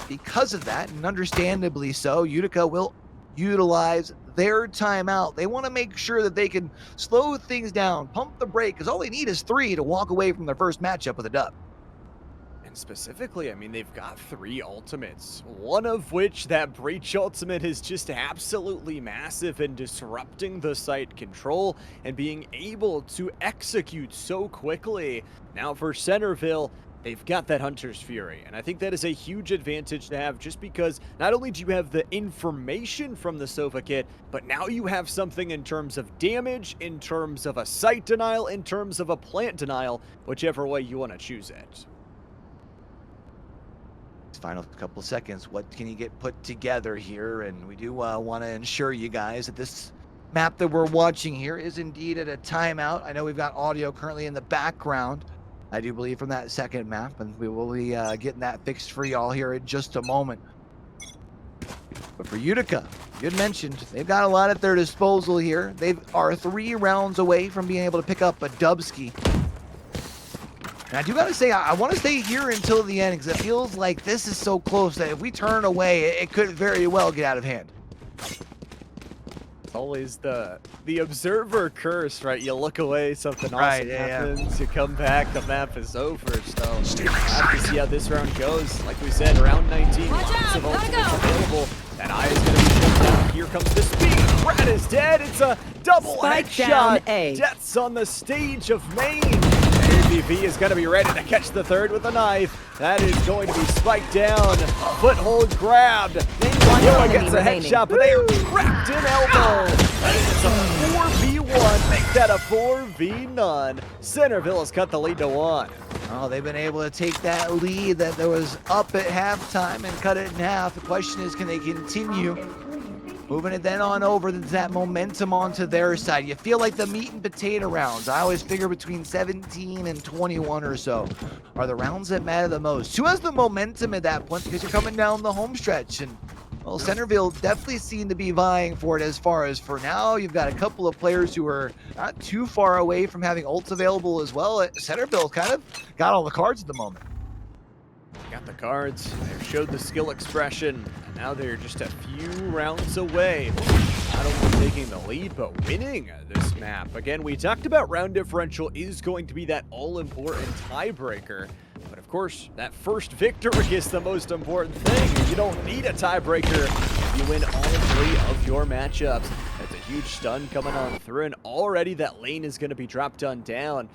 because of that, and understandably so, Utica will utilize their timeout. They want to make sure that they can slow things down, pump the brake, because all they need is 3 to walk away from their first matchup with a dub. Specifically, I mean, they've got 3 ultimates, one of which, that Breach ultimate, is just absolutely massive in disrupting the site control and being able to execute so quickly. Now for Centerville, they've got that Hunter's Fury, and I think that is a huge advantage to have, just because not only do you have the information from the Sofa kit, but now you have something in terms of damage, in terms of a site denial, in terms of a plant denial, whichever way you want to choose it. Final couple seconds, what can you get put together here? And we do want to ensure you guys that this map that we're watching here is indeed at a timeout. I know we've got audio currently in the background, I do believe, from that second map, and we will be getting that fixed for y'all here in just a moment. But for Utica, you had mentioned they've got a lot at their disposal here. They are 3 rounds away from being able to pick up a Dubski. And I do gotta say, I want to stay here until the end, because it feels like this is so close that if we turn away, it could very well get out of hand. It's always the observer curse, right? You look away, something awesome happens, you come back, the map is over. So we'll have to see how this round goes. Like we said, round 19, lots of ultimates available. That eye is going to be shut down. Here comes the speed. Rat is dead. It's a double headshot. Deaths on the stage of Maine. ABV is going to be ready to catch the third with a knife. That is going to be spiked down. Foothold grabbed. Yoa gets a headshot, but they are trapped in elbow. It's a 4v1. Make that a 4v none. Centerville has cut the lead to 1. Oh, they've been able to take that lead that there was up at halftime and cut it in half. The question is, can they continue moving it then on over that momentum onto their side? You feel like the meat and potato rounds, I always figure between 17 and 21 or so, are the rounds that matter the most. Who has the momentum at that point? Because you're coming down the home stretch, and Well, Centerville definitely seem to be vying for it as far as for now. You've got a couple of players who are not too far away from having ults available as well. Centerville kind of got all the cards at the moment. Got the cards, they showed the skill expression, and now they're just a few rounds away. Not only taking the lead, but winning this map. Again, we talked about round differential is going to be that all-important tiebreaker. But of course, that first victory is the most important thing. You don't need a tiebreaker if you win all 3 of your matchups. That's a huge stun coming on through, and already that lane is going to be dropped down.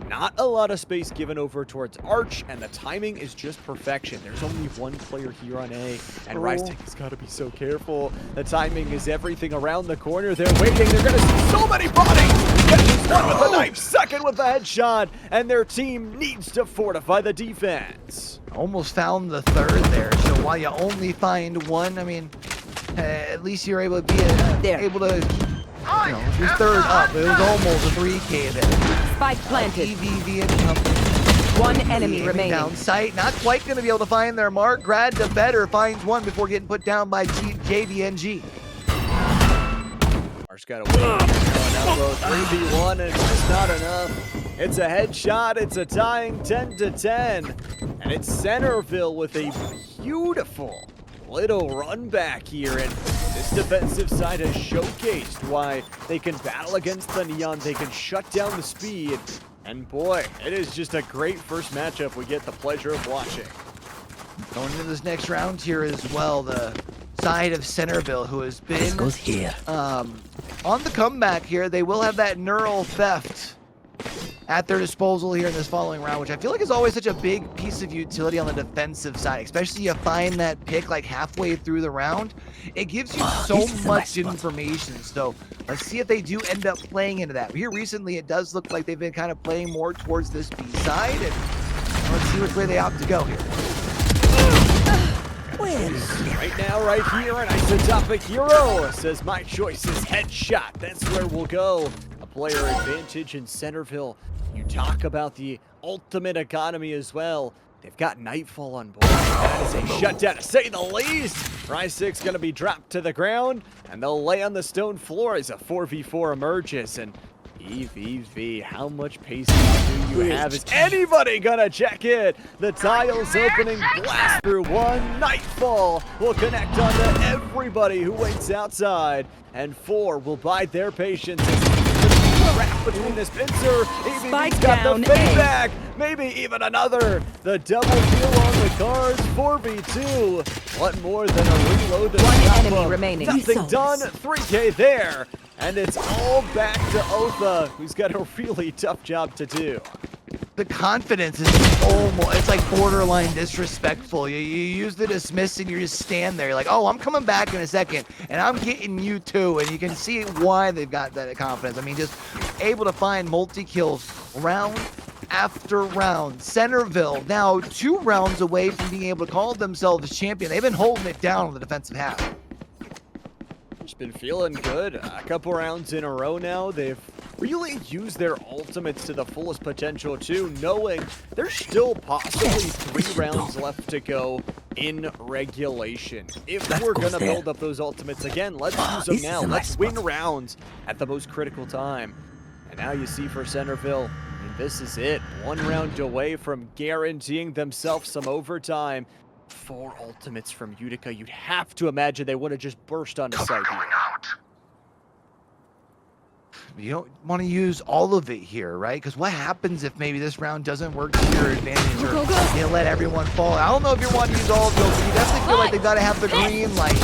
Not a lot of space given over towards Arch, and the timing is just perfection. There's only one player here on A, and Rising has got to be so careful. The timing is everything around the corner. They're waiting. They're going to see so many bodies. Gets one with the knife, second with the headshot, and their team needs to fortify the defense. Almost found the third there. So while you only find one, I mean, at least you're able to be able to, you know, your third up. It was almost a 3K there. Spike planted. EVV and company. One enemy remaining. Down sight, not quite going to be able to find their mark. Grad to better finds one before getting put down by JVNG. Arch got away. Going up row 3v1, and it's just not enough. It's a headshot. It's a tying 10-10, and it's Centerville with a beautiful little run back here, and this defensive side has showcased why they can battle against the Neon. They can shut down the speed, and boy, it is just a great first matchup we get the pleasure of watching. Going into this next round here as well, the side of Centerville, who has This been goes here. on the comeback here. They will have that neural theft at their disposal here in this following round, which I feel like is always such a big piece of utility on the defensive side, especially you find that pick like halfway through the round. It gives you so this is a much nice spot. information. So let's see if they do end up playing into that. Here recently, it does look like they've been kind of playing more towards this B side, and let's see which way they opt to go here. Right now, right here, an isotopic hero says my choice is headshot. That's where we'll go. A player advantage in Centerville. You talk about the ultimate economy as well. They've got Nightfall on board. That is a shutdown, to say the least. Rysic's going to be dropped to the ground, and they'll lay on the stone floor as a 4v4 emerges. And EVV, how much pacing do you have? Is anybody gonna check it? The tiles opening, blast through one. Nightfall will connect onto everybody who waits outside, and 4 will bide their patience. Wrap between this pincer. EVV's got the fade back. Maybe even another. The double kill on the cards. 4v2. What more than a reload to One stop enemy them? remaining. Nothing done. 3K there. And it's all back to Otha, who's got a really tough job to do. The confidence is almost, it's like borderline disrespectful. You use the dismiss and you just stand there. You're like, oh, I'm coming back in a second and I'm getting you too. And you can see why they've got that confidence. I mean, just able to find multi-kills round after round. Centerville now 2 rounds away from being able to call themselves champion. They've been holding it down on the defensive half. Just been feeling good. A couple rounds in a row now. They've really used their ultimates to the fullest potential too, knowing there's still possibly 3 rounds left to go in regulation. If we're gonna build up those ultimates again, let's use them now. Let's win rounds at the most critical time. And now you see for Centerville, I mean, this is it. 1 round away from guaranteeing themselves some overtime. 4 ultimates from Utica. You'd have to imagine they would have just burst onto site here. You don't want to use all of it here, right? Because what happens if maybe this round doesn't work to your advantage, or you let everyone fall? I don't know if you want to use all of those, but you definitely feel like they got to have the green light.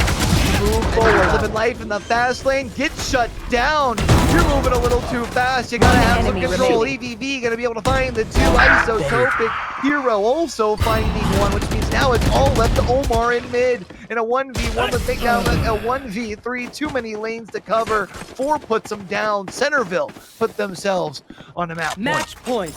Move forward, living life in the fast lane. Get shut down. You're moving a little too fast. You got to have some control. EVV going to be able to find the 2 isotopic hero, also finding 1, which means now it's all left to Omar in mid. In a 1v1, but take down a 1v3. Too many lanes to cover. 4 puts them down. Centerville put themselves on the map. Match point.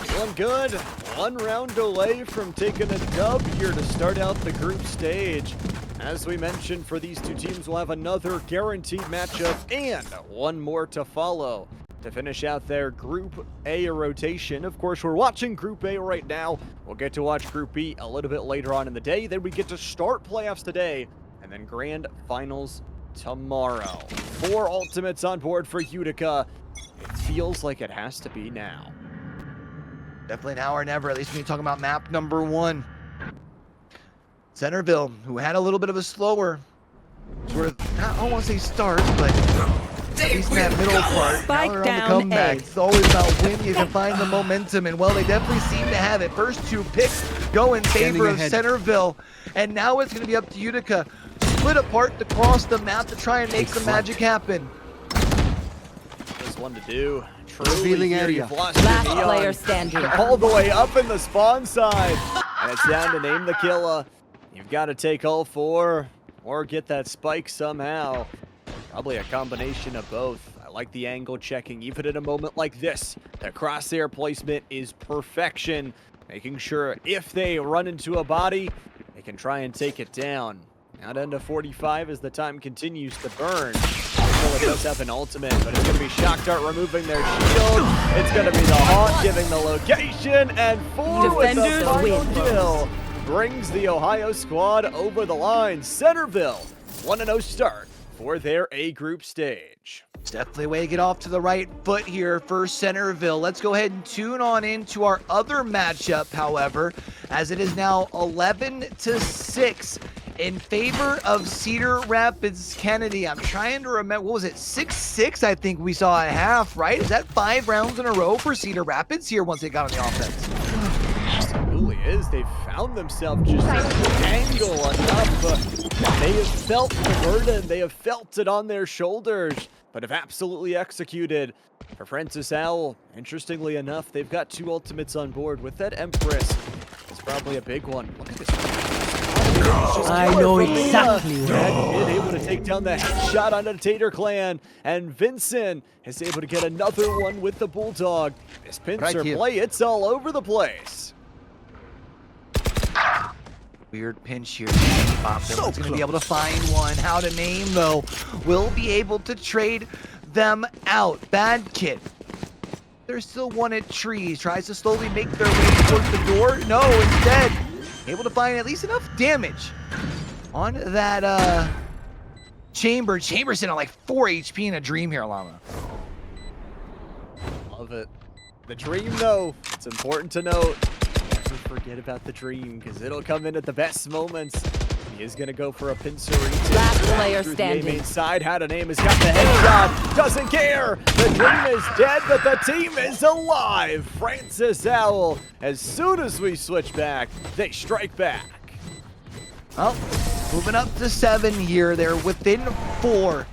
Feeling good. 1 round away from taking a dub here to start out the group stage. As we mentioned, for these 2 teams, we'll have another guaranteed matchup and 1 more to follow. to finish out their Group A rotation. Of course, we're watching Group A right now. We'll get to watch Group B a little bit later on in the day. Then we get to start playoffs today, and then grand finals tomorrow. 4 ultimates on board for Utica. It feels like it has to be now. Definitely now or never, at least when you're talking about map number 1. Centerville, who had a little bit of a slower sort of, I don't want to say start, but at least in that middle part. Spike now they're on the down comeback. A. It's always about when you can find the momentum, and well, they definitely seem to have it. First 2 picks go in favor of Centerville, and now it's going to be up to Utica. Split apart to cross the map to try and make some magic happen. There's one to do. Revealing area. Last player standing. All the way up in the spawn side. And it's down to name the killer. You've got to take all 4 or get that spike somehow. Probably a combination of both. I like the angle checking, even at a moment like this. The crosshair placement is perfection. Making sure if they run into a body, they can try and take it down. Now down to 45 as the time continues to burn. It does have an ultimate, but it's going to be Shock Dart removing their shield. It's going to be the Haunt giving the location, and 4 with the Defenders final win. kill. Brings the Ohio squad over the line. Centerville, 1-0 start for their A group stage. It's definitely a way to get off to the right foot here for Centerville. Let's go ahead and tune on into our other matchup, however, as it is now 11-6 in favor of Cedar Rapids Kennedy. I'm trying to remember, what was it, 6-6 I think we saw at half, right? Is that 5 rounds in a row for Cedar Rapids here once they got on the offense? Absolutely is. They found themselves just angle enough. They have felt the burden. They have felt it on their shoulders, but have absolutely executed. For Francis Owl, interestingly enough, they've got 2 ultimates on board. With that Empress, it's probably a big one. Look at this. I know exactly where. Able to take down the headshot on the Tater Clan, and Vincent is able to get another one with the Bulldog. This pincer play, it's all over the place. Weird pinch here. Someone's going to be able to find one. How to name, though, will be able to trade them out. Bad Kid. There's still one at trees. Tries to slowly make their way towards the door. No, instead, able to find at least enough damage on that chamber. Chamber's sitting on like 4 HP in a dream here, Llama. Love it. The dream, though, it's important to note, never forget about the dream, because it'll come in at the best moments. He is going to go for a pincer. Last player through standing. The main side, had a name, has got the headshot, doesn't care. The dream is dead, but the team is alive. Francis Owl, as soon as we switch back, they strike back. Well, moving up to 7 here. They're within 4.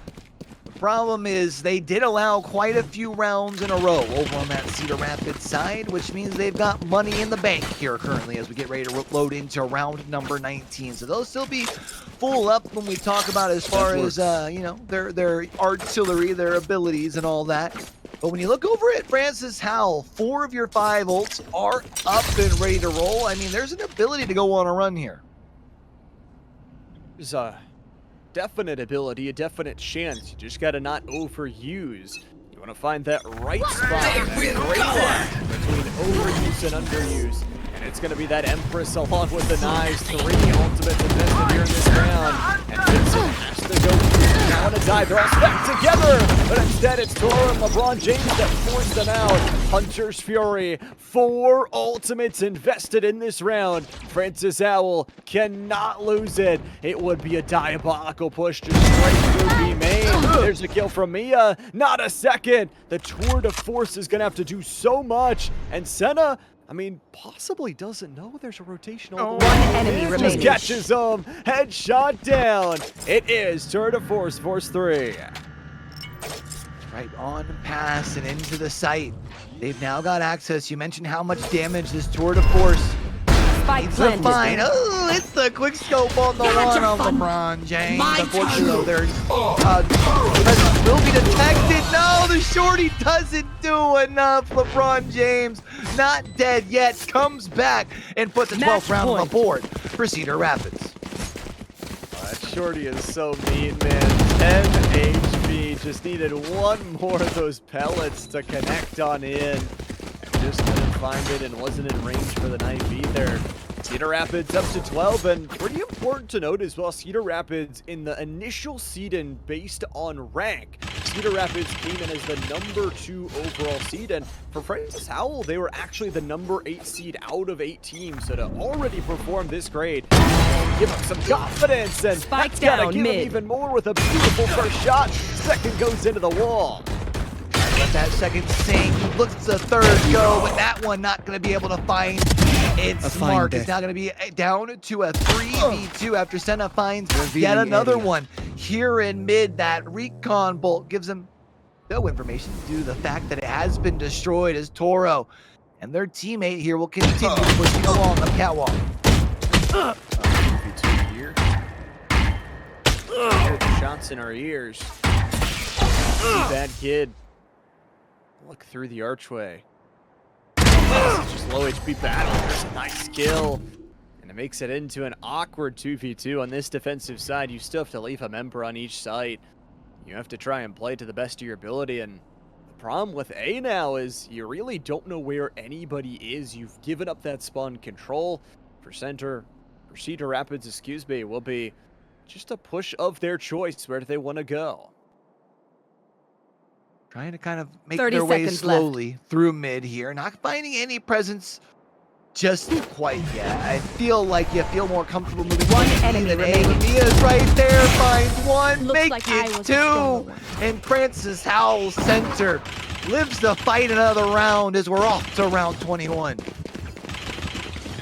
The problem is they did allow quite a few rounds in a row over on that Cedar Rapids side, which means they've got money in the bank here currently as we get ready to load into round number 19. So they'll still be full up when we talk about as far as, you know, their artillery, their abilities and all that. But when you look over at Francis Howell, 4 of your 5 ults are up and ready to roll. I mean, there's an ability to go on a run here. There's a definite ability, a definite chance. You just got to not overuse. You want to find that right spot, that gray line between overuse and underuse. And it's going to be that Empress along with the knives. 3 ultimates invested here in this round. And Vincent has to go through. They want to dive. They're all stacked together. But instead, it's Toro and LeBron James that force them out. Hunter's Fury. 4 ultimates invested in this round. Francis Owl cannot lose it. It would be a diabolical push to straight through B main. There's a kill from Mia. Not a second. The tour de force is going to have to do so much. And Senna, I mean, possibly doesn't know there's a rotation all the way. 1 enemy Just remaining. catches him. Headshot down. It is tour de force, Force 3. Right on pass and into the site. They've now got access. You mentioned how much damage this tour de force Spike needs to planted. find. Oh, it's the quick scope on the one on LeBron James. Unfortunately, though, there's presence will be detected. No, the shorty doesn't do enough. LeBron James, not dead yet, comes back and puts the 12th round on the board for Cedar Rapids. That shorty is so mean, man. 10 HP. just needed one more of those pellets to connect on in. And just couldn't find it and wasn't in range for the knife either. Cedar Rapids up to 12, and pretty important to note as well, Cedar Rapids in the initial seed-in based on rank. Cedar Rapids came in as the number 2 overall seed, and for Francis Howell, they were actually the number 8 seed out of 8 teams, so to already perform this grade, give them some confidence, and Spike that's gotta down give them mid. even more with a beautiful first shot. Second goes into the wall. Let that second sink. Looks at the third go, but that one not going to be able to find its fine mark. death. It's now going to be down to a 3v2 after Senna finds yet another one here in mid. That recon bolt gives them no information due to the fact that it has been destroyed as Toro and their teammate here will continue pushing along the catwalk. Here. Hear the shots in our ears. Bad kid. Look through the archway. This is just low HP battle. There's a nice kill. And it makes it into an awkward 2v2 on this defensive side. You still have to leave a member on each site. You have to try and play to the best of your ability. And the problem with A now is you really don't know where anybody is. You've given up that spawn control. For Cedar Rapids, excuse me, will be just a push of their choice. Where do they want to go? Trying to kind of make 30 their way seconds slowly through mid here. Not finding any presence just quite yet. I feel like you feel more comfortable moving One to B enemy than A. remaining. Mia's right there, finds one, Looks make like I it was the stronger 2. one. And Francis Howell Center lives to fight another round as we're off to round 21.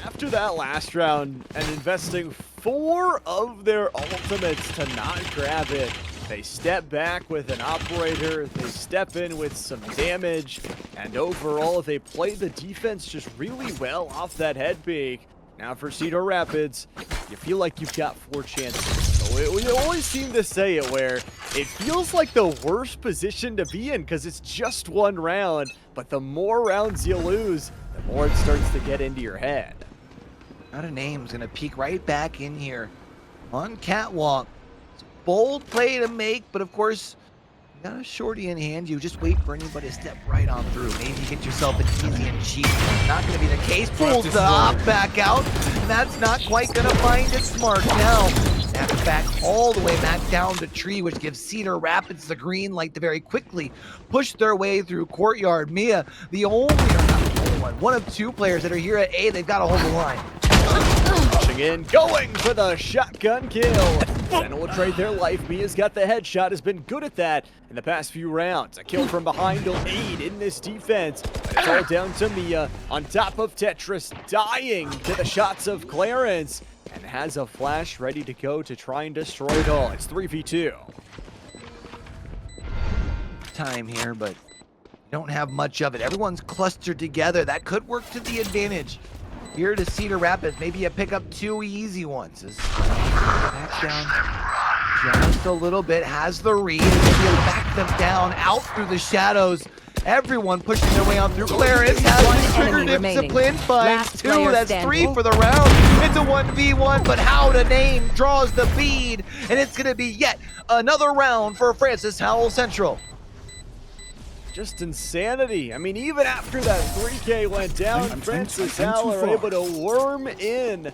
After that last round and investing 4 of their ultimates to not grab it, they step back with an operator, they step in with some damage, and overall they play the defense just really well off that head peek. Now for Cedar Rapids, you feel like you've got 4 chances. So we always seem to say it where it feels like the worst position to be in because it's just one round, but the more rounds you lose, the more it starts to get into your head. Not a name's gonna peek right back in here on catwalk. It's a bold play to make, but of course, you got a shorty in hand. You just wait for anybody to step right on through. Maybe get yourself an easy and cheap. Not gonna be the case. Pulls the op back out, and that's not quite gonna find its mark now. Snap back all the way back down to tree, which gives Cedar Rapids the green light to very quickly push their way through courtyard. Mia, the only, or not the only one of 2 players that are here at A. They've got to hold the line. Pushing in, going for the shotgun kill. Senna will trade their life. Mia's got the headshot, has been good at that in the past few rounds. A kill from behind will aid in this defense. But it's all down to Mia on top of Tetris, dying to the shots of Clarence, and has a flash ready to go to try and destroy it all. It's 3v2. Time here, but you don't have much of it. Everyone's clustered together. That could work to the advantage. Here to Cedar Rapids, maybe you pick up 2 easy ones. Back down just a little bit, has the read, and maybe he'll back them down out through the shadows. Everyone pushing their way on through. Clarence has One the trigger enemy remaining. discipline, finds Last 2, player that's standing. 3 for the round. It's a 1v1, but how to name draws the bead, and it's gonna be yet another round for Francis Howell Central. Just insanity. I mean, even after that 3K went down, Francis Howell are able to worm in.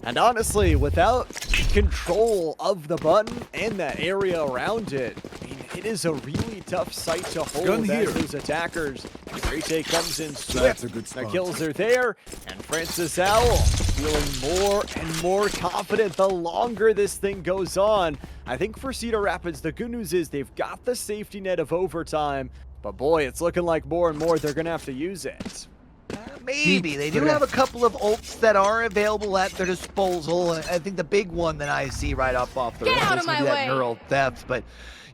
And honestly, without control of the button and that area around it, I mean, it is a really tough site to hold as those attackers. And 3K comes in swift. The kills are there, and Francis Howell feeling more and more confident the longer this thing goes on. I think for Cedar Rapids, the good news is they've got the safety net of overtime. But boy, it's looking like more and more they're going to have to use it. Maybe. They do have a couple of ults that are available at their disposal. I think the big one that I see right off the Get rip out is of my maybe that way. neural theft. But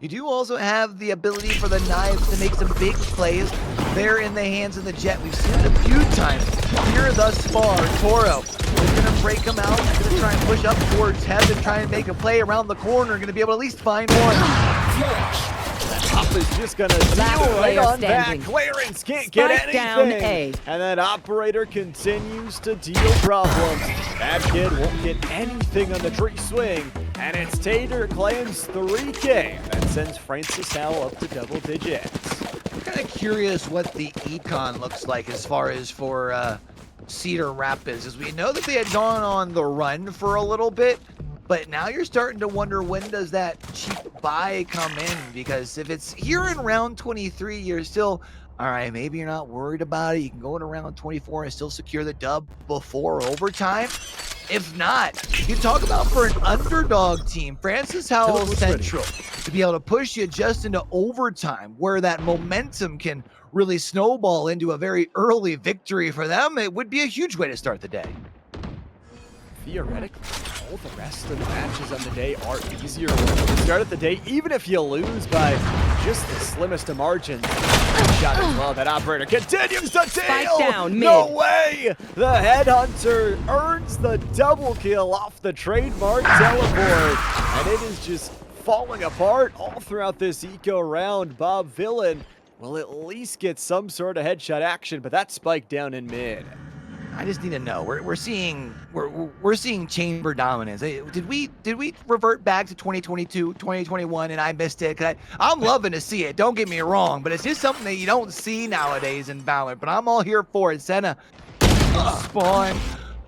you do also have the ability for the knives to make some big plays. They're in the hands of the Jet. We've seen it a few times here thus far. Toro is going to break them out. He's going to try and push up towards Heaven, try and make a play around the corner. Going to be able to at least find one. Top is just gonna deal Last right player on standing. back. Clarence can't get Spike anything. down A. And that operator continues to deal problems. That kid won't get anything on the tree swing. And it's Tater claims 3K. That sends Francis Howell up to double digits. I'm kind of curious what the econ looks like as far as for Cedar Rapids, as we know that they had gone on the run for a little bit, but now you're starting to wonder, when does that cheap buy come in? Because if it's here in round 23, you're still, all right, maybe you're not worried about it. You can go in round 24 and still secure the dub before overtime. If not, you talk about for an underdog team, Francis Howell Central, to be able to push you just into overtime, where that momentum can really snowball into a very early victory for them. It would be a huge way to start the day. Theoretically, all the rest of the matches on the day are easier to start at the day, even if you lose by just the slimmest of margins. Shot as well. That operator continues to tail. Down, no mid. way. The headhunter earns the double kill off the trademark teleport, and it is just falling apart all throughout this eco round. Bob Villain will at least get some sort of headshot action, but that spike down in mid. I just need to know. We're seeing chamber dominance. Did we revert back to 2022, 2021, and I missed it? 'Cause I'm loving to see it. Don't get me wrong, but it's just something that you don't see nowadays in VALORANT. But I'm all here for it. Senna spawn.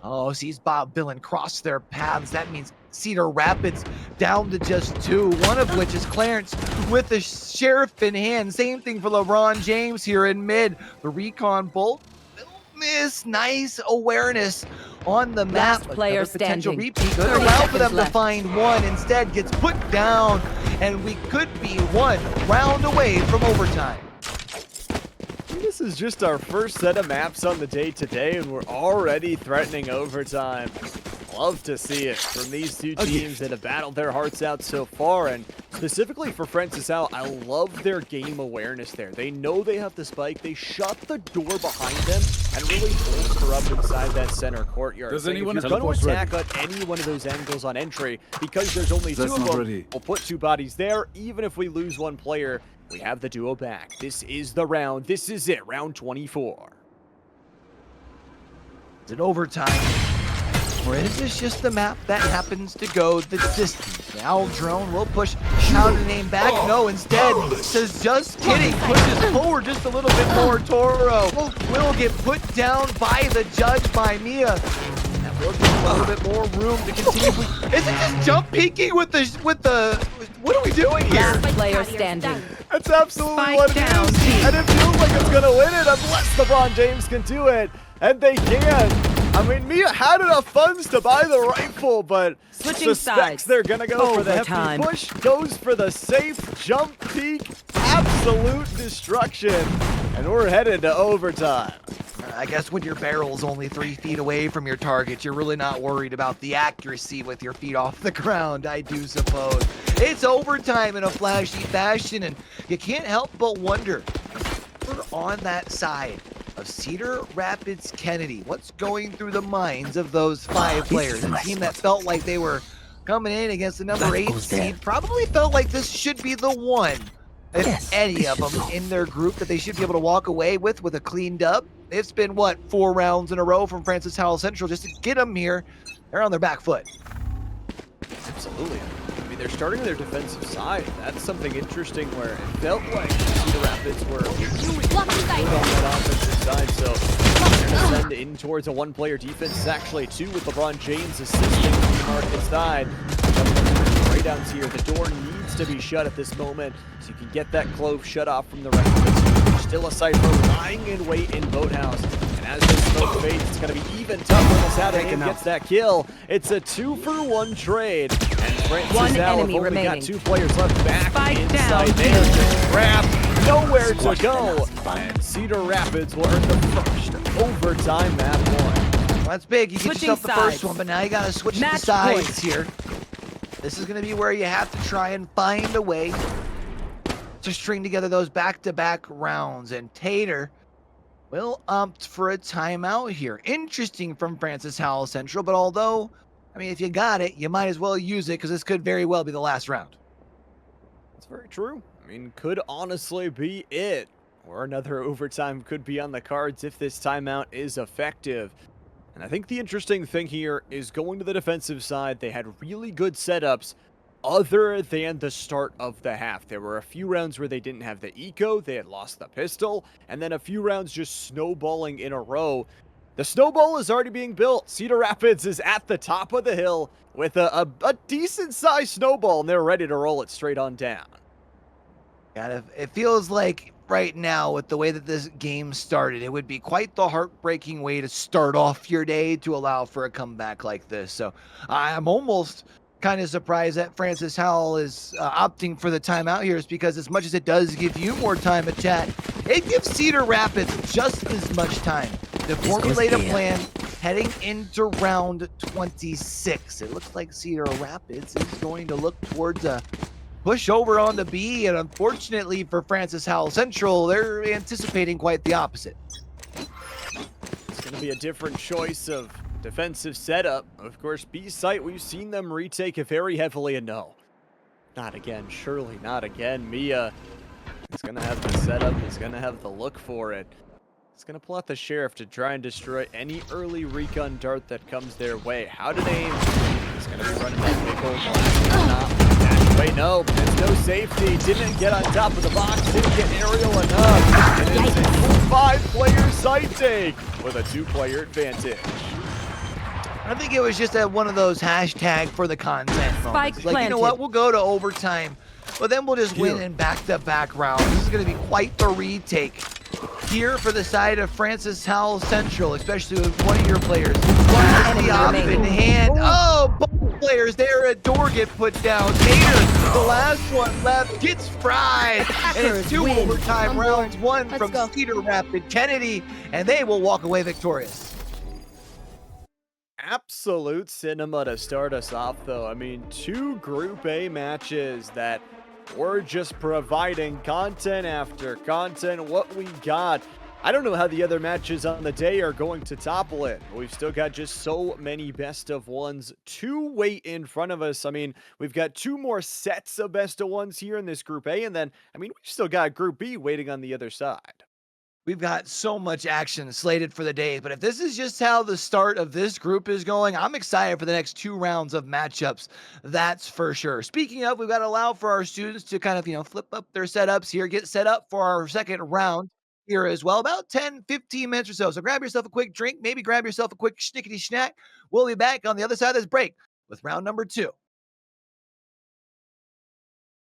Oh, sees Bob Villain cross their paths. That means Cedar Rapids down to just 2, one of which is Clarence with the sheriff in hand. Same thing for LeBron James here in mid. The recon bolt. Miss, nice awareness on the map. Last player Another potential standing. repeat. Good 30 allow for them seconds to left. find one. Instead gets put down, and we could be one round away from overtime. This is just our first set of maps on the day today, and we're already threatening overtime. Love to see it from these two teams that have battled their hearts out so far, and specifically for Francis Howell, I love their game awareness there. They know they have the spike, they shut the door behind them, and really bolster up inside that center courtyard. Does So anyone if have you're going to teleports attack on any one of those angles on entry, because there's only two That's of not them, ready. we'll put 2 bodies there. Even if we lose one player, we have the duo back. This is the round. This is it, round 24. Is it overtime? Or is this just the map that happens to go the distance? The Owl Drone will push Counter name back. No, instead says just kidding. Pushes forward just a little bit more. Toro will get put down by the judge, by Mia. That will give him a little bit more room to continue. Is it just jump peeking with the what are we doing here? Last player standing. That's absolutely Spike what it down, is. team. And it feels like it's going to win it unless LeBron James can do it. And they can. I mean, Mia had enough funds to buy the rifle, but Switching suspects sides. they're going to go for the hefty Overtime. push. Goes for the safe jump peek. Absolute destruction. And we're headed to overtime. I guess when your barrel's only 3 feet away from your target, you're really not worried about the accuracy with your feet off the ground, I do suppose. It's overtime in a flashy fashion, and you can't help but wonder, we're on that side of Cedar Rapids Kennedy. What's going through the minds of those 5 players? A team that felt like they were coming in against the number 8 seed, probably felt like this should be the one, if any of them in their group, that they should be able to walk away with a clean dub. It's been, what, 4 rounds in a row from Francis Howell Central just to get them here. They're on their back foot. Absolutely. I mean, they're starting their defensive side. That's something interesting where it felt like Cedar Rapids were really good on that offensive side. So they're going to send in towards a 1-player defense. It's actually 2 with LeBron James assisting on the market side. Raydowns here. The door needs to be shut at this moment so you can get that clove shut off from the rest of the team. Still a Cypher lying in wait in Boathouse. And as this smoke fades, it's going to be even tougher when Saturday gets that kill. It's a 2-for-1 trade. And Francis One Howell enemy have only remaining. got 2 players left back Spike inside down. there. Just trapped, nowhere to go. And Cedar Rapids will earn the first overtime map 1. Well, that's big. You get Switching yourself the first sides. one, but now you got to switch Match the sides point. here. This is going to be where you have to try and find a way to string together those back-to-back rounds. And Tater will opt for a timeout here. Interesting from Francis Howell Central, but although, I mean, if you got it, you might as well use it because this could very well be the last round. That's very true. I mean, could honestly be it. Or another overtime could be on the cards if this timeout is effective. And I think the interesting thing here is going to the defensive side, they had really good setups other than the start of the half. There were a few rounds where they didn't have the eco, they had lost the pistol, and then a few rounds just snowballing in a row. The snowball is already being built. Cedar Rapids is at the top of the hill with a decent-sized snowball, and they're ready to roll it straight on down. God, it feels like right now, with the way that this game started, it would be quite the heartbreaking way to start off your day to allow for a comeback like this. So I'm almost kind of surprised that Francis Howell is opting for the timeout here, is because as much as it does give you more time to chat, it gives Cedar Rapids just as much time to formulate a plan heading into round 26. It looks like Cedar Rapids is going to look towards a push over onto B, and unfortunately for Francis Howell Central, they're anticipating quite the opposite. It's going to be a different choice of defensive setup. Of course, B site, we've seen them retake it very heavily, and no. Not again, surely not again. Mia is going to have the setup, is going to have the look for it. It's going to pull out the Sheriff to try and destroy any early recon dart that comes their way. How do they aim? He's going to be running that big old blast. Wait, no, there's no safety. Didn't get on top of the box, didn't get aerial enough. And it's a full 5-player site take with a 2-player advantage. I think it was just one of those hashtag for the content moments. Spike Like, you know planted. what, we'll go to overtime, but then we'll just win in back-to-back rounds. This is going to be quite the retake here for the side of Francis Howell Central, especially with one of your players. enemy The op remaining. in hand. Oh, both players there. A door get put down. Tater, the last one left, gets fried. And it's 2 Win. overtime On board. rounds, one Let's from go. Cedar Rapids Kennedy, and they will walk away victorious. Absolute cinema to start us off, though. I mean, 2 Group A matches that were just providing content after content. What we got, I don't know how the other matches on the day are going to topple it. We've still got just so many best of ones to wait in front of us. I mean, we've got 2 more sets of best of ones here in this Group A, and then, I mean, we've still got Group B waiting on the other side. We've got so much action slated for the day, but if this is just how the start of this group is going, I'm excited for the next 2 rounds of matchups. That's for sure. Speaking of, we've got to allow for our students to kind of, flip up their setups here, get set up for our second round here as well, about 10, 15 minutes or so. So grab yourself a quick drink, maybe grab yourself a quick schnickety snack. We'll be back on the other side of this break with round number 2.